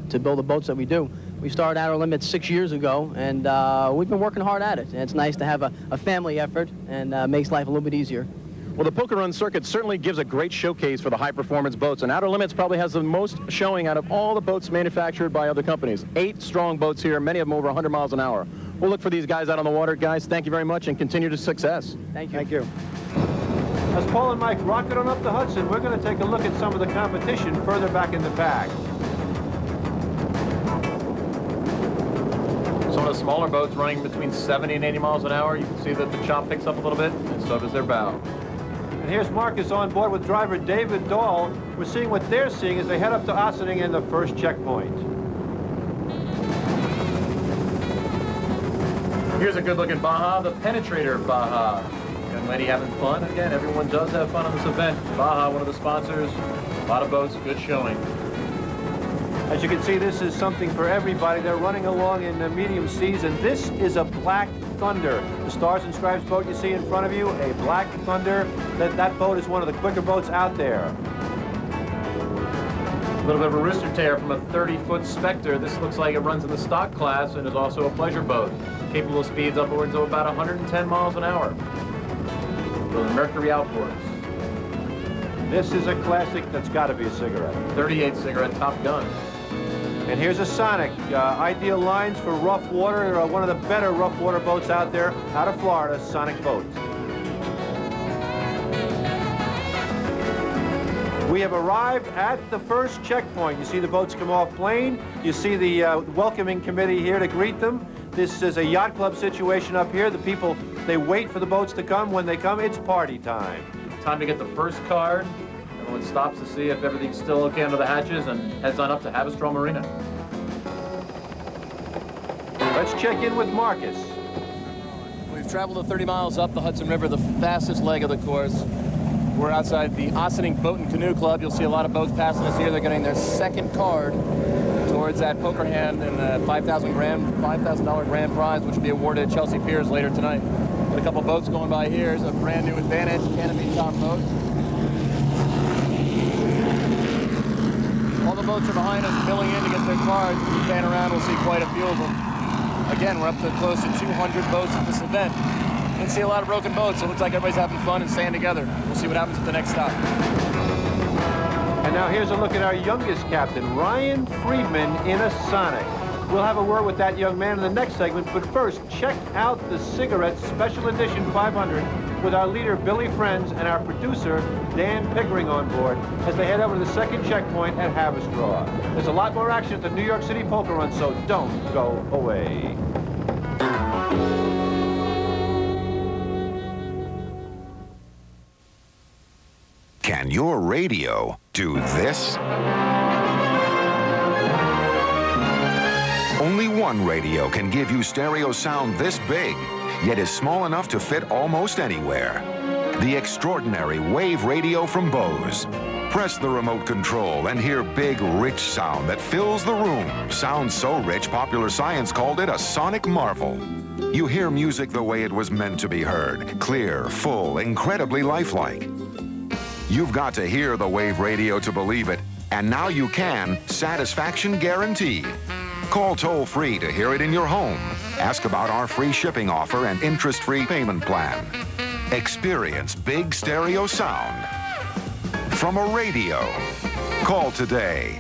to build the boats that we do. We started Outer Limits 6 years ago, and we've been working hard at it. And it's nice to have a family effort, and makes life a little bit easier. Well, the Poker Run circuit certainly gives a great showcase for the high-performance boats, and Outer Limits probably has the most showing out of all the boats manufactured by other companies. 8 strong boats here, many of them over 100 miles an hour. We'll look for these guys out on the water. Guys, thank you very much, and continue to success. Thank you. Thank you. As Paul and Mike rocket on up the Hudson, we're going to take a look at some of the competition further back in the bag. Some of the smaller boats running between 70 and 80 miles an hour. You can see that the chop picks up a little bit, and so does their bow. And here's Marcus on board with driver David Dahl. We're seeing what they're seeing as they head up to Ossining in the first checkpoint. Here's a good-looking Baja, the Penetrator Baja. Young lady having fun. Again, everyone does have fun on this event. Baja, one of the sponsors. A lot of boats, good showing. As you can see, this is something for everybody. They're running along in the medium seas, and this is a Black Thunder. The Stars and Stripes boat you see in front of you, a Black Thunder. That boat is one of the quicker boats out there. A little bit of a rooster tear from a 30-foot Spectre. This looks like it runs in the stock class and is also a pleasure boat, capable of speeds upwards of about 110 miles an hour. For the Mercury Outboards. This is a classic that's got to be a cigarette. 38 cigarette Top Gun. And here's a Sonic. Ideal lines for rough water. One of the better rough water boats out there, out of Florida, Sonic Boats. We have arrived at the first checkpoint. You see the boats come off plane. You see the welcoming committee here to greet them. This is a yacht club situation up here. The people, they wait for the boats to come. When they come, it's party time. Time to get the first card. Everyone stops to see if everything's still okay under the hatches and heads on up to Haverstraw Marina. Let's check in with Marcus. We've traveled the 30 miles up the Hudson River, the fastest leg of the course. We're outside the Ossining Boat and Canoe Club. You'll see a lot of boats passing us here. They're getting their second card towards that poker hand and the $5,000 grand prize, which will be awarded at Chelsea Piers later tonight. Got a couple boats going by here. Here's a brand new Advantage canopy top boat. All the boats are behind us, milling in to get their cards. If we pan around, we'll see quite a few of them. Again, we're up to close to 200 boats at this event. You can see a lot of broken boats. It looks like everybody's having fun and staying together. We'll see what happens at the next stop. And now here's a look at our youngest captain, Ryan Friedman, in a Sonic. We'll have a word with that young man in the next segment, but first, check out the Cigarette Special Edition 500 with our leader, Billy Friends, and our producer, Dan Pickering, on board as they head over to the second checkpoint at Haverstraw. There's a lot more action at the New York City Poker Run, so don't go away. Can your radio do this? Only one radio can give you stereo sound this big, yet is small enough to fit almost anywhere. The extraordinary Wave Radio from Bose. Press the remote control and hear big, rich sound that fills the room. Sounds so rich, Popular Science called it a sonic marvel. You hear music the way it was meant to be heard. Clear, full, incredibly lifelike. You've got to hear the Wave Radio to believe it, and now you can, satisfaction guaranteed. Call toll-free to hear it in your home. Ask about our free shipping offer and interest-free payment plan. Experience big stereo sound from a radio. Call today.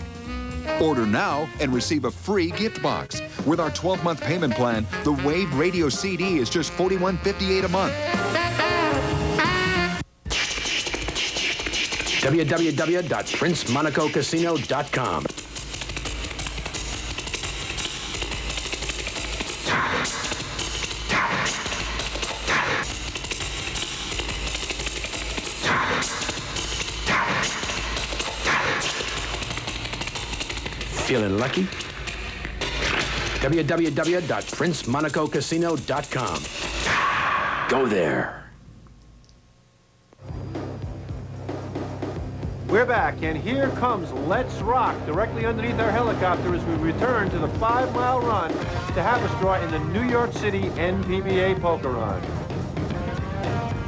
Order now and receive a free gift box. With our 12-month payment plan, the Wave Radio CD is just $41.58 a month. www.princemonacocasino.com. Feeling lucky? www.princemonacocasino.com. Go there. We're back, and here comes Let's Rock directly underneath our helicopter as we return to the 5-mile run to Haverstraw in the New York City NPBA Poker Run.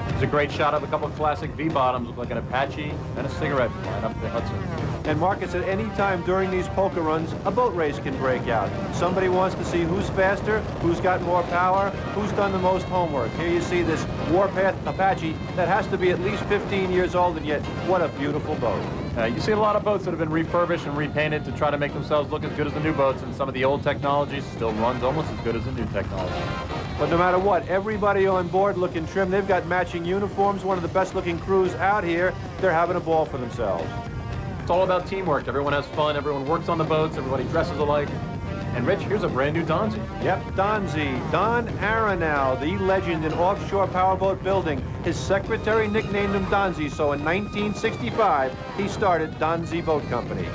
It's a great shot of a couple of classic V-bottoms, look like an Apache and a cigarette flying up the Hudson. And Marcus, at any time during these poker runs, a boat race can break out. Somebody wants to see who's faster, who's got more power, who's done the most homework. Here you see this Warpath Apache that has to be at least 15 years old, and yet what a beautiful boat. You see a lot of boats that have been refurbished and repainted to try to make themselves look as good as the new boats, and some of the old technology still runs almost as good as the new technology. But no matter what, everybody on board looking trim. They've got matching uniforms, one of the best looking crews out here. They're having a ball for themselves. It's all about teamwork. Everyone has fun, everyone works on the boats, everybody dresses alike. And Rich, here's a brand new Donzi. Yep, Donzi. Don Aronow, the legend in offshore powerboat building. His secretary nicknamed him Donzi, so in 1965, he started Donzi Boat Company.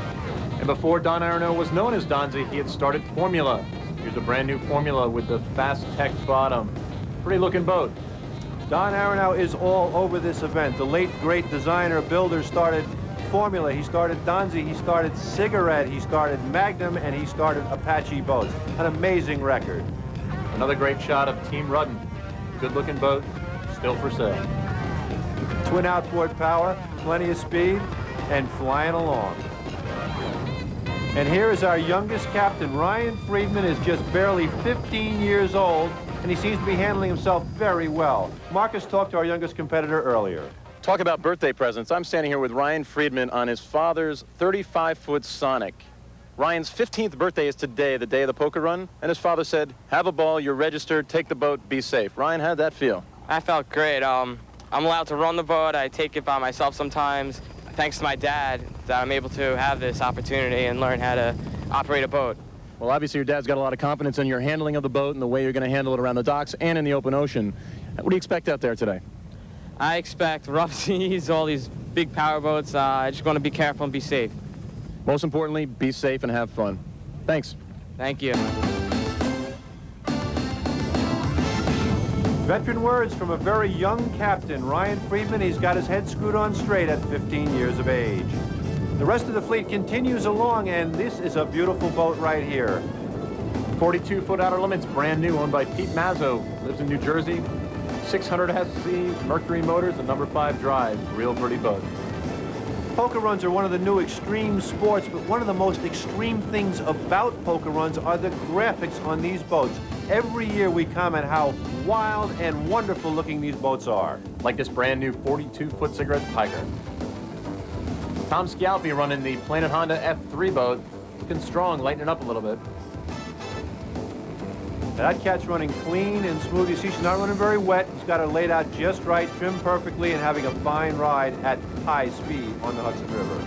And before Don Aronow was known as Donzi, he had started Formula. Here's a brand new Formula with the fast tech bottom. Pretty looking boat. Don Aronow is all over this event. The late great designer builder started Formula, he started Donzi, he started Cigarette, he started Magnum, and he started Apache boats. An amazing record. Another great shot of Team Rudden. Good looking boat, still for sale. Twin outboard power, plenty of speed, and flying along. And here is our youngest captain. Ryan Friedman is just barely 15 years old, and he seems to be handling himself very well. Marcus talked to our youngest competitor earlier. Talk about birthday presents. I'm standing here with Ryan Friedman on his father's 35-foot Sonic. Ryan's 15th birthday is today, the day of the poker run, and his father said, have a ball, you're registered, take the boat, be safe. Ryan, how'd that feel? I felt great. I'm allowed to run the boat. I take it by myself sometimes. Thanks to my dad that I'm able to have this opportunity and learn how to operate a boat. Well, obviously your dad's got a lot of confidence in your handling of the boat and the way you're going to handle it around the docks and in the open ocean. What do you expect out there today? I expect rough seas, all these big power boats. I just want to be careful and be safe. Most importantly, be safe and have fun. Thanks. Thank you. Veteran words from a very young captain, Ryan Friedman. He's got his head screwed on straight at 15 years of age. The rest of the fleet continues along, and this is a beautiful boat right here. 42-foot outer limits, brand new, owned by Pete Mazzo. Lives in New Jersey. 600 SC, Mercury motors, and number 5 drive. Real pretty boat. Poker runs are one of the new extreme sports, but one of the most extreme things about poker runs are the graphics on these boats. Every year we comment how wild and wonderful looking these boats are. Like this brand new 42-foot Cigarette Tiger. Tom Scalpi running the Planet Honda F3 boat. Looking strong, lightening up a little bit. That cat's running clean and smooth. You see she's not running very wet. He's got her laid out just right, trimmed perfectly, and having a fine ride at high speed on the Hudson River.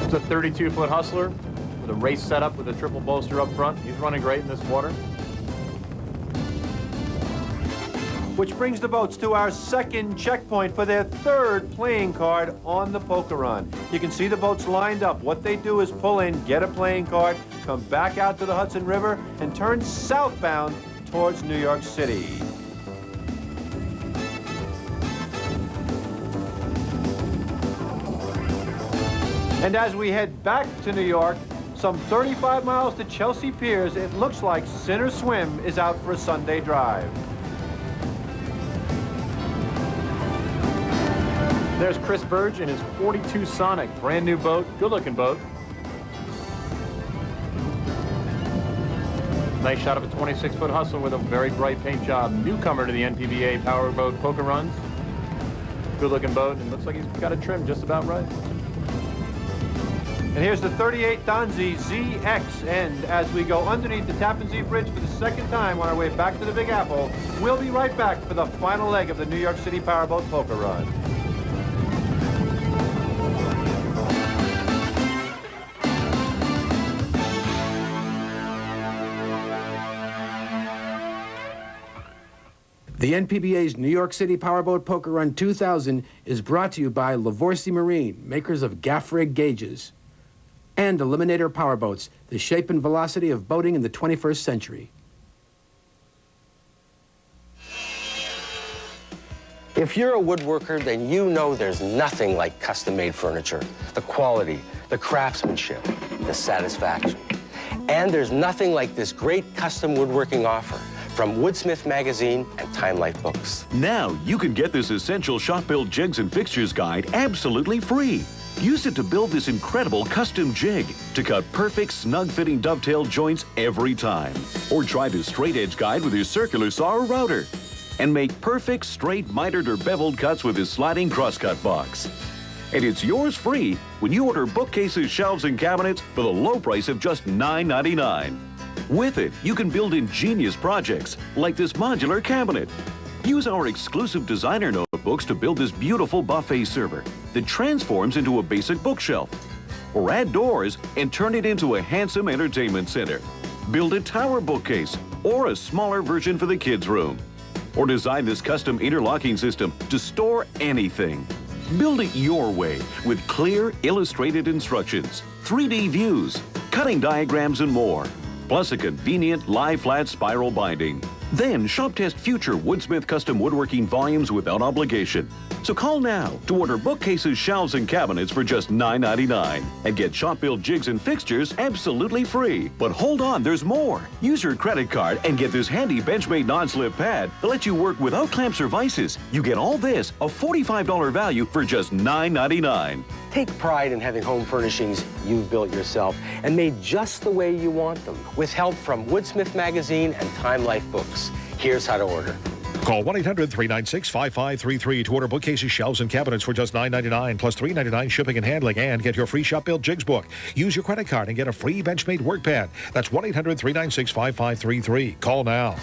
It's a 32-foot Hustler with a race setup with a triple bolster up front. He's running great in this water. Which brings the boats to our second checkpoint for their third playing card on the poker run. You can see the boats lined up. What they do is pull in, get a playing card, come back out to the Hudson River, and turn southbound towards New York City. And as we head back to New York, some 35 miles to Chelsea Piers, it looks like Sink or Swim is out for a Sunday drive. There's Chris Burge in his 42 Sonic, brand new boat, good looking boat. Nice shot of a 26-foot hustle with a very bright paint job. Newcomer to the NPBA Powerboat Poker Runs. Good looking boat, and looks like he's got it trimmed just about right. And here's the 38 Donzi ZX, and as we go underneath the Tappan Zee Bridge for the second time on our way back to the Big Apple, we'll be right back for the final leg of the New York City Powerboat Poker Run. The NPBA's New York City Powerboat Poker Run 2000 is brought to you by Lavorsi Marine, makers of gaff rig gauges, and Eliminator Powerboats, the shape and velocity of boating in the 21st century. If you're a woodworker, then you know there's nothing like custom-made furniture. The quality, the craftsmanship, the satisfaction. And there's nothing like this great custom woodworking offer from Woodsmith Magazine and Time Life Books. Now you can get this essential shop-built jigs and fixtures guide absolutely free. Use it to build this incredible custom jig to cut perfect, snug-fitting dovetail joints every time. Or try this straight-edge guide with your circular saw or router. And make perfect, straight, mitered, or beveled cuts with this sliding crosscut box. And it's yours free when you order bookcases, shelves, and cabinets for the low price of just $9.99. With it, you can build ingenious projects like this modular cabinet. Use our exclusive designer notebooks to build this beautiful buffet server that transforms into a basic bookshelf. Or add doors and turn it into a handsome entertainment center. Build a tower bookcase or a smaller version for the kids' room. Or design this custom interlocking system to store anything. Build it your way with clear, illustrated instructions, 3D views, cutting diagrams, and more. Plus a convenient lie-flat spiral binding. Then shop test future Woodsmith custom woodworking volumes without obligation. So call now to order bookcases, shelves, and cabinets for just $9.99 and get shop-built jigs and fixtures absolutely free. But hold on, there's more. Use your credit card and get this handy Benchmade non-slip pad that lets you work without clamps or vices. You get all this, a $45 value for just $9.99. Take pride in having home furnishings you've built yourself and made just the way you want them, with help from Woodsmith Magazine and Time Life Books. Here's how to order. Call 1-800-396-5533 to order bookcases, shelves, and cabinets for just $9.99 plus $3.99 shipping and handling, and get your free shop-built jigs book. Use your credit card and get a free Benchmade work pad. That's 1-800-396-5533. Call now.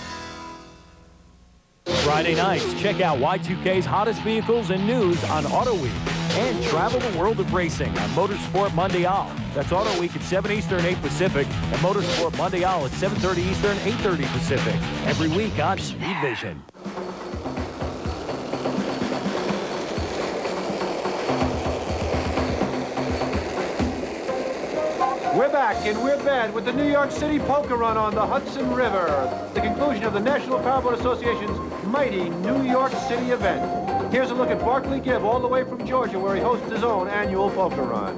Friday nights, check out Y2K's hottest vehicles and news on Auto Week. And travel the world of racing on Motorsport Mondial. That's Auto Week at 7 Eastern, 8 Pacific, and Motorsport Mondial at 7:30 Eastern, 8:30 Pacific. Every week on Speedvision. We're back and we're bad with the New York City Poker Run on the Hudson River, the conclusion of the National Powerboat Association's mighty New York City event. Here's a look at Barkley Gibb all the way from Georgia, where he hosts his own annual poker run.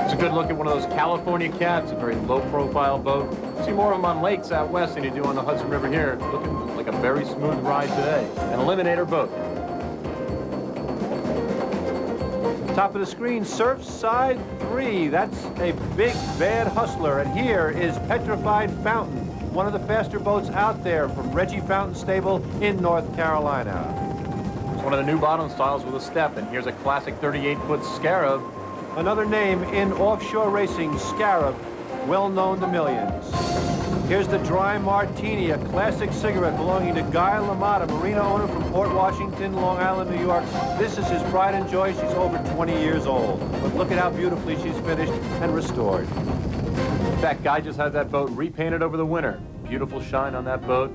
It's a good look at one of those California cats, a very low-profile boat. You see more of them on lakes out west than you do on the Hudson River here. Looking like a very smooth ride today. An Eliminator boat. Top of the screen, Surfside 3. That's a big, bad hustler. And here is Petrified Fountain, one of the faster boats out there from Reggie Fountain Stable in North Carolina. It's one of the new bottom styles with a step, and here's a classic 38-foot Scarab. Another name in offshore racing, Scarab, well known to millions. Here's the Dry Martini, a classic cigarette belonging to Guy LaMotta, marina owner from Port Washington, Long Island, New York. This is his pride and joy. She's over 20 years old. But look at how beautifully she's finished and restored. In fact, Guy just had that boat repainted over the winter. Beautiful shine on that boat.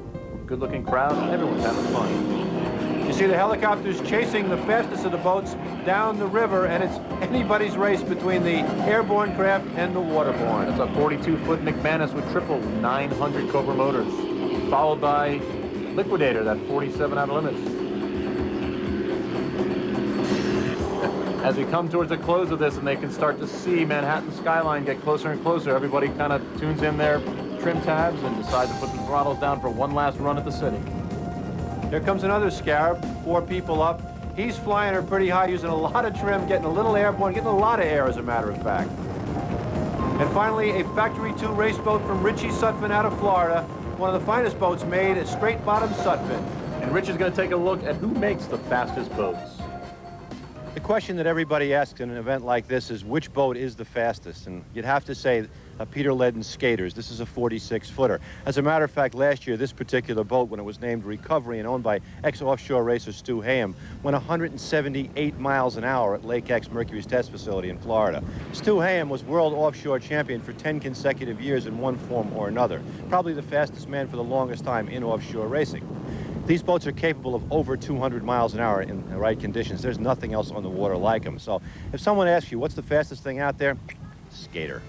good-looking crowd. Everyone's having fun. You see the helicopters chasing the fastest of the boats down the river, and it's anybody's race between the airborne craft and the waterborne. That's a 42-foot McManus with triple 900 Cobra motors, followed by Liquidator, that 47 out of limits. As we come towards the close of this and they can start to see Manhattan skyline get closer and closer, everybody kind of tunes in their trim tabs and decides to put the throttles down for one last run at the city. Here comes another Scarab, 4 people up. He's flying her pretty high, using a lot of trim, getting a little airborne, getting a lot of air, as a matter of fact. And finally, a Factory 2 race boat from Richie Sutphin out of Florida. One of the finest boats made, a straight-bottom Sutphin. And Rich is going to take a look at who makes the fastest boats. The question that everybody asks in an event like this is, which boat is the fastest? And you'd have to say Peter Ledden's Skaters. This is a 46-footer. As a matter of fact, last year, this particular boat, when it was named Recovery and owned by ex-offshore racer Stu Hayem, went 178 miles an hour at Lake X Mercury's test facility in Florida. Stu Hayem was world offshore champion for 10 consecutive years in one form or another. Probably the fastest man for the longest time in offshore racing. These boats are capable of over 200 miles an hour in the right conditions. There's nothing else on the water like them. So if someone asks you, what's the fastest thing out there? Skater.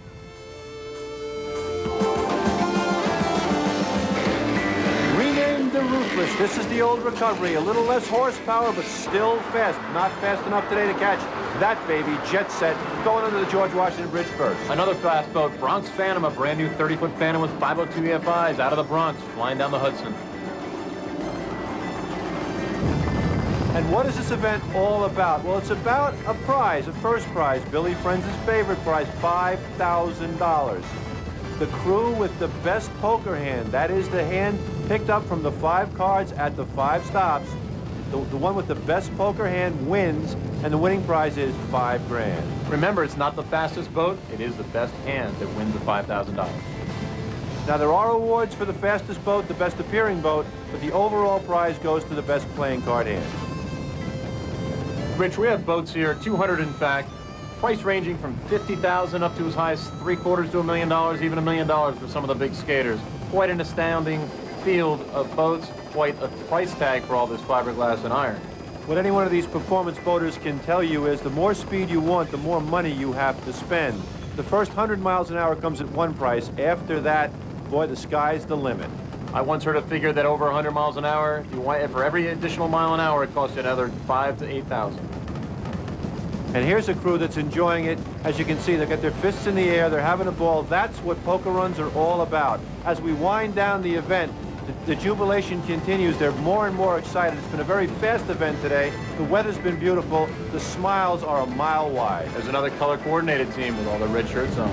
Renamed the Ruthless. This is the old Recovery. A little less horsepower, but still fast. Not fast enough today to catch that baby. Jet set. Going under the George Washington Bridge first. Another fast boat, Bronx Phantom, a brand new 30-foot Phantom with 502 EFIs out of the Bronx, flying down the Hudson. And what is this event all about? Well, it's about a prize, a first prize, Billy Friends' favorite prize, $5,000. The crew with the best poker hand, that is the hand picked up from the 5 cards at the 5 stops. The one with the best poker hand wins, and the winning prize is $5 grand. Remember, it's not the fastest boat, it is the best hand that wins the $5,000. Now, there are awards for the fastest boat, the best appearing boat, but the overall prize goes to the best playing card hand. Rich, we have boats here, 200 in fact, price ranging from $50,000 up to as high as $750,000 to $1 million, even $1 million for some of the big skaters. Quite an astounding field of boats, quite a price tag for all this fiberglass and iron. What any one of these performance boaters can tell you is the more speed you want, the more money you have to spend. The first 100 miles an hour comes at one price. After that, boy, the sky's the limit. I once heard a figure that over 100 miles an hour, if you want, for every additional mile an hour, it costs you another $5,000 to $8,000. And here's a crew that's enjoying it. As you can see, they've got their fists in the air, they're having a ball. That's what poker runs are all about. As we wind down the event, the jubilation continues. They're more and more excited. It's been a very fast event today. The weather's been beautiful. The smiles are a mile wide. There's another color-coordinated team with all the red shirts on.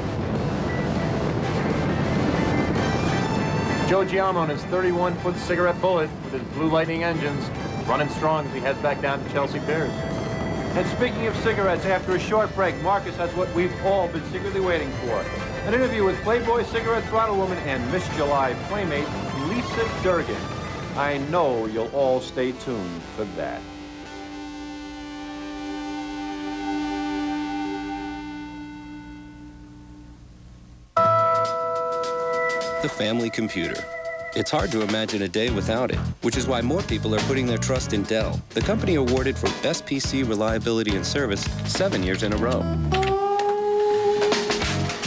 Joe Giammo on his 31-foot cigarette bullet with his Blue Lightning engines, running strong as he heads back down to Chelsea Piers. And speaking of cigarettes, after a short break, Marcus has what we've all been secretly waiting for. An interview with Playboy cigarette throttle woman and Miss July playmate, Lisa Durgan. I know you'll all stay tuned for that. The family computer. It's hard to imagine a day without it, which is why more people are putting their trust in Dell, the company awarded for best PC reliability and service 7 years in a row.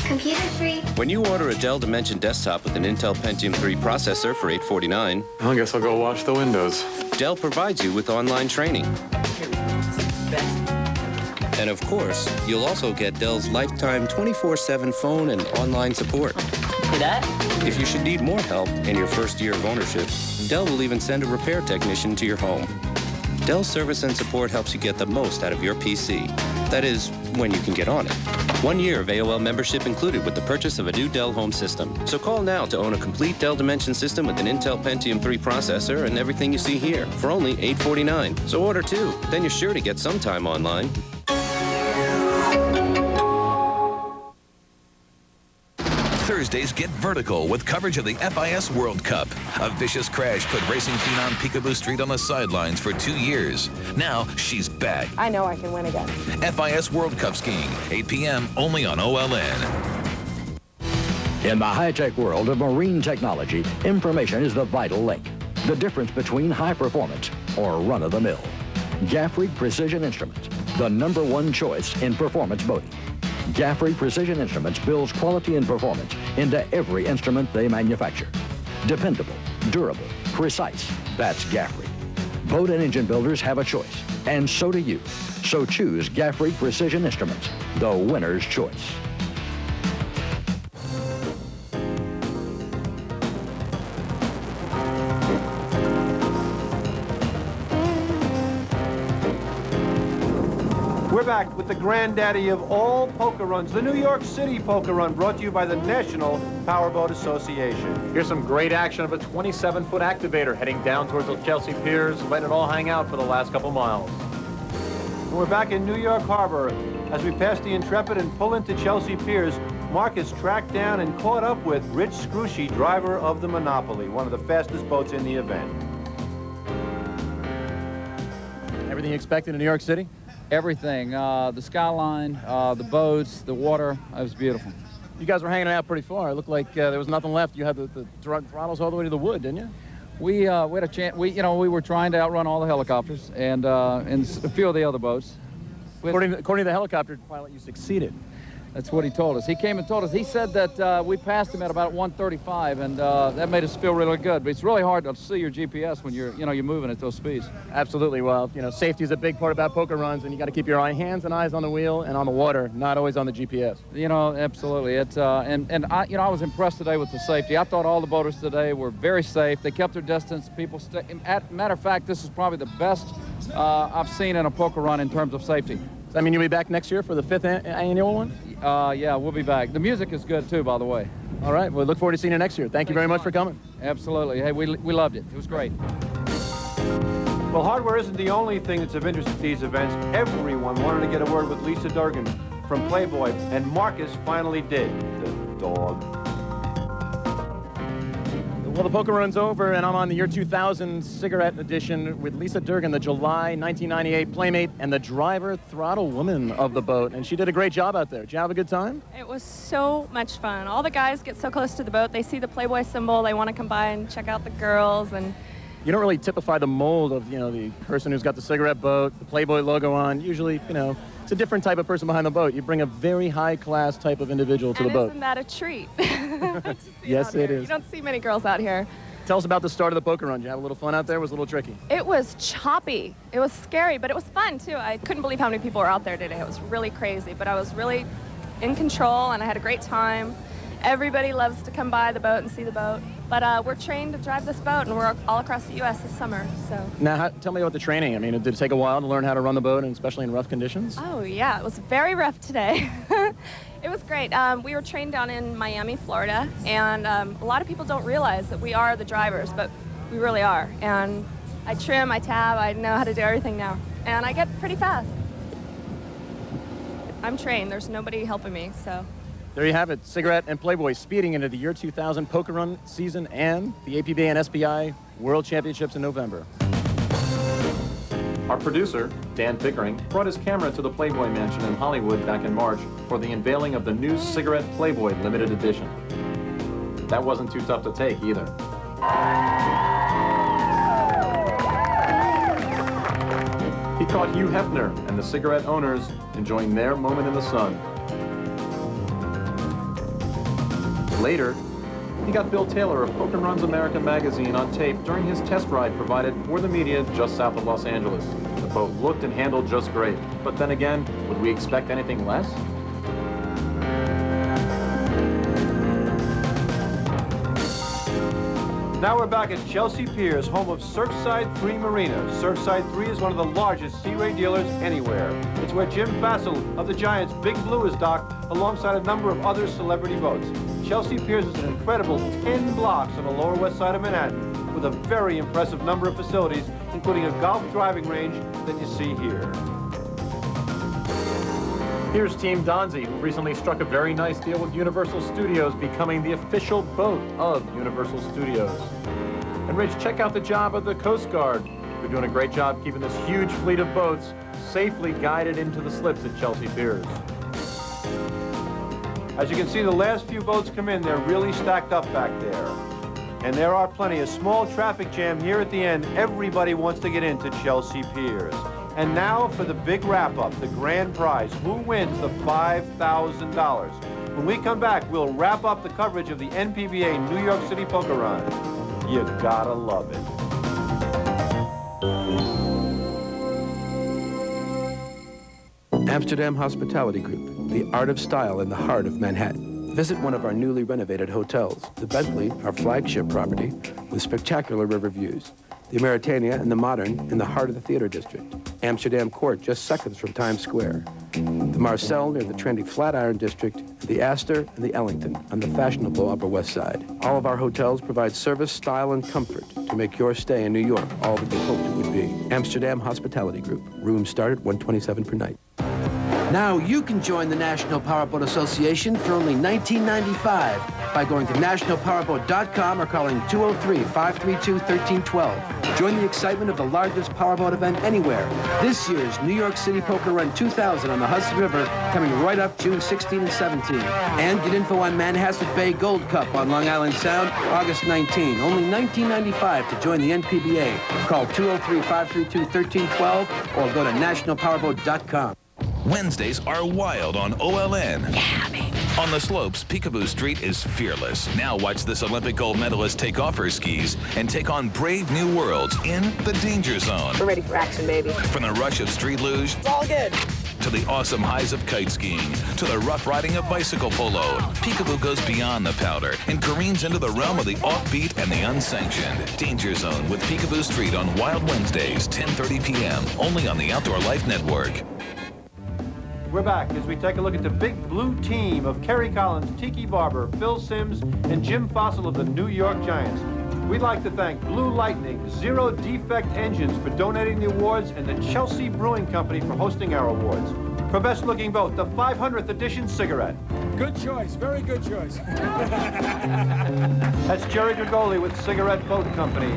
Computer free. When you order a Dell Dimension desktop with an Intel Pentium 3 processor for $849, I guess I'll go wash the windows. Dell provides you with online training. And of course, you'll also get Dell's lifetime 24/7 phone and online support. See that? If you should need more help in your first year of ownership, Dell will even send a repair technician to your home. Dell's service and support helps you get the most out of your PC. That is, when you can get on it. 1 year of AOL membership included with the purchase of a new Dell home system. So call now to own a complete Dell Dimension system with an Intel Pentium 3 processor and everything you see here for only $849. So order two, then you're sure to get some time online. Thursdays get vertical with coverage of the FIS World Cup. A vicious crash put racing phenom Peekaboo Street on the sidelines for 2 years. Now she's back. I know I can win again. FIS World Cup skiing, 8 p.m. only on OLN. In the high-tech world of marine technology, information is the vital link. The difference between high performance or run-of-the-mill. Gaffrey Precision Instruments, the #1 choice in performance boating. Gaffrey Precision Instruments builds quality and performance into every instrument they manufacture. Dependable, durable, precise. That's Gaffrey. Boat and engine builders have a choice, and so do you. So choose Gaffrey Precision Instruments, the winner's choice. We're back with the granddaddy of all poker runs, the New York City Poker Run, brought to you by the National Powerboat Association. Here's some great action of a 27-foot activator heading down towards the Chelsea Piers, letting it all hang out for the last couple miles. And we're back in New York Harbor. As we pass the Intrepid and pull into Chelsea Piers, Mark is tracked down and caught up with Rich Scrushy, driver of the Monopoly, one of the fastest boats in the event. Everything you expected in New York City? Everything. The skyline, the boats, the water. It was beautiful. You guys were hanging out pretty far. It looked like there was nothing left. You had the throttles all the way to the wood, didn't you? We had a chance. We were trying to outrun all the helicopters and a few of the other boats. According to the helicopter pilot, you succeeded. That's what he told us. He came and told us. He said that we passed him at about 135, and that made us feel really good. But it's really hard to see your GPS when you're moving at those speeds. Absolutely. Well, safety is a big part about poker runs, and you got to keep your hands and eyes on the wheel and on the water, not always on the GPS. Absolutely. It's and I was impressed today with the safety. I thought all the boaters today were very safe. They kept their distance. People matter of fact, this is probably the best I've seen in a poker run in terms of safety. I mean, you'll be back next year for the 5th annual one? Yeah, we'll be back. The music is good, too, by the way. All right. Well, look forward to seeing you next year. Thank you very much for coming. Absolutely. Hey, we loved it. It was great. Well, hardware isn't the only thing that's of interest at these events. Everyone wanted to get a word with Lisa Durgan from Playboy, and Marcus finally did. The dog. Well, the poker run's over, and I'm on the year 2000 cigarette edition with Lisa Durgan, the July 1998 Playmate and the driver throttle woman of the boat. And she did a great job out there. Did you have a good time? It was so much fun. All the guys get so close to the boat. They see the Playboy symbol. They want to come by and check out the girls. And you don't really typify the mold of, the person who's got the cigarette boat, the Playboy logo on. Usually, it's a different type of person behind the boat. You bring a very high-class type of individual to the boat. Isn't that a treat? Yes, it is. You don't see many girls out here. Tell us about the start of the poker run. Did you have a little fun out there? It was a little tricky. It was choppy. It was scary, but it was fun, too. I couldn't believe how many people were out there today. It was really crazy, but I was really in control, and I had a great time. Everybody loves to come by the boat and see the boat. But we're trained to drive this boat, and we're all across the U.S. this summer. So. Now, tell me about the training. I mean, did it take a while to learn how to run the boat, and especially in rough conditions? Oh, yeah. It was very rough today. It was great. We were trained down in Miami, Florida, and a lot of people don't realize that we are the drivers, but we really are. And I trim, I tab, I know how to do everything now. And I get pretty fast. I'm trained. There's nobody helping me, so. There you have it, Cigarette and Playboy speeding into the year 2000 poker run season and the APBA and SBI World Championships in November. Our producer, Dan Pickering, brought his camera to the Playboy Mansion in Hollywood back in March for the unveiling of the new Cigarette Playboy limited edition. That wasn't too tough to take either. He caught Hugh Hefner and the cigarette owners enjoying their moment in the sun. Later, he got Bill Taylor of Poker Runs America magazine on tape during his test ride provided for the media just south of Los Angeles. The boat looked and handled just great, but then again, would we expect anything less? Now we're back at Chelsea Piers, home of Surfside 3 Marina. Surfside 3 is one of the largest Sea Ray dealers anywhere. It's where Jim Fassel of the Giants' Big Blue is docked alongside a number of other celebrity boats. Chelsea Piers is an incredible 10 blocks on the Lower West Side of Manhattan with a very impressive number of facilities, including a golf driving range that you see here. Here's Team Donzi, who recently struck a very nice deal with Universal Studios, becoming the official boat of Universal Studios. And Rich, check out the job of the Coast Guard. They're doing a great job keeping this huge fleet of boats safely guided into the slips at Chelsea Piers. As you can see, the last few boats come in, they're really stacked up back there. And there are plenty. A small traffic jam here at the end. Everybody wants to get into Chelsea Piers. And now for the big wrap-up, the grand prize. Who wins the $5,000? When we come back, we'll wrap up the coverage of the NPBA New York City Poker Run. You gotta love it. Amsterdam Hospitality Group, the art of style in the heart of Manhattan. Visit one of our newly renovated hotels. The Bentley, our flagship property, with spectacular river views. The Ameritania and the Modern in the heart of the theater district. Amsterdam Court, just seconds from Times Square. The Marcel near the trendy Flatiron district. The Astor and the Ellington on the fashionable Upper West Side. All of our hotels provide service, style, and comfort to make your stay in New York all that they hoped it would be. Amsterdam Hospitality Group. Rooms start at $127 per night. Now you can join the National Powerboat Association for only $19.95 by going to nationalpowerboat.com or calling 203-532-1312. Join the excitement of the largest powerboat event anywhere. This year's New York City Poker Run 2000 on the Hudson River, coming right up June 16 and 17. And get info on Manhasset Bay Gold Cup on Long Island Sound, August 19. Only $19.95 to join the NPBA. Call 203-532-1312 or go to nationalpowerboat.com. Wednesdays are wild on OLN. On the slopes, Peekaboo Street is fearless. Now watch this Olympic gold medalist take off her skis and take on brave new worlds in the danger zone. We're ready for action, baby. From the rush of street luge, It's all good. to the awesome highs of kite skiing, to the rough riding of bicycle polo, Peekaboo goes beyond the powder and careens into the realm of the offbeat and the unsanctioned. Danger Zone with Peekaboo Street on Wild Wednesdays, 10:30 p.m., only on the Outdoor Life Network. We're back as we take a look at the big blue team of Kerry Collins, Tiki Barber, Phil Simms, and Jim Fossil of the New York Giants. We'd like to thank Blue Lightning, Zero Defect Engines for donating the awards, and the Chelsea Brewing Company for hosting our awards. For Best Looking Boat, the 500th edition cigarette. Good choice, very good choice. That's Jerry Gregoli with Cigarette Boat Company.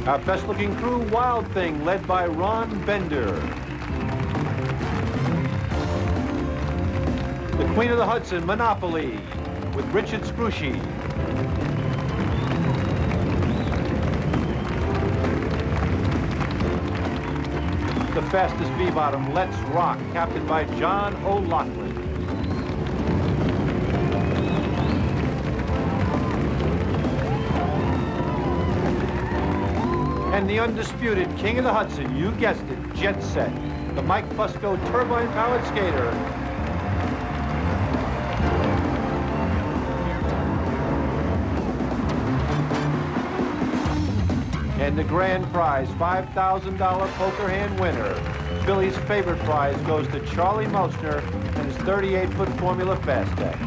Our best looking crew, Wild Thing, led by Ron Bender. The Queen of the Hudson, Monopoly, with Richard Scrushy. The Fastest V-Bottom, Let's Rock, captained by John O'Loughlin. And the undisputed King of the Hudson, you guessed it, Jet Set, the Mike Fusco turbine-powered skater. And the grand prize, $5,000 poker hand winner. Billy's favorite prize goes to Charlie Melchner and his 38-foot Formula Fast Deck.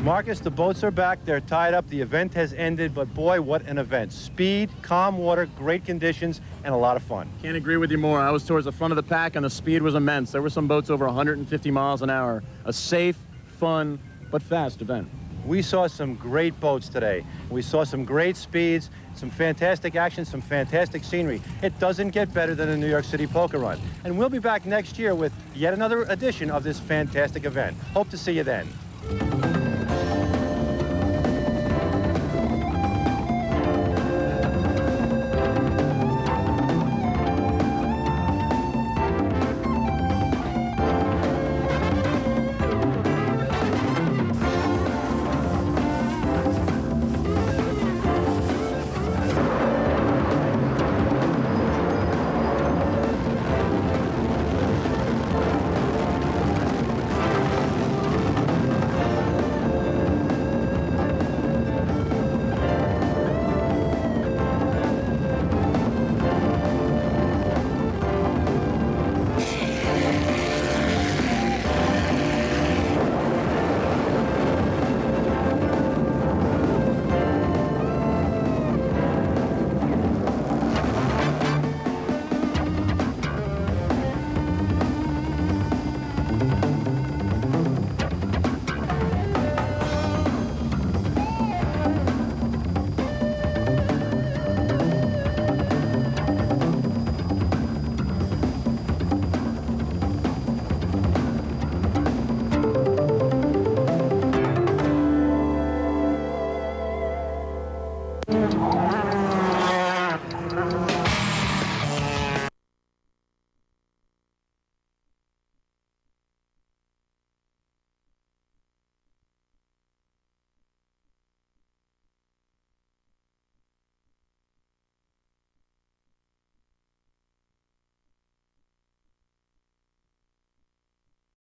Marcus, the boats are back. They're tied up. The event has ended, but boy, what an event. Speed, calm water, great conditions, and a lot of fun. Can't agree with you more. I was towards the front of the pack, and the speed was immense. There were some boats over 150 miles an hour. A safe, fun, but fast event. We saw some great boats today. We saw some great speeds, some fantastic action, some fantastic scenery. It doesn't get better than the New York City Poker Run. And we'll be back next year with yet another edition of this fantastic event. Hope to see you then.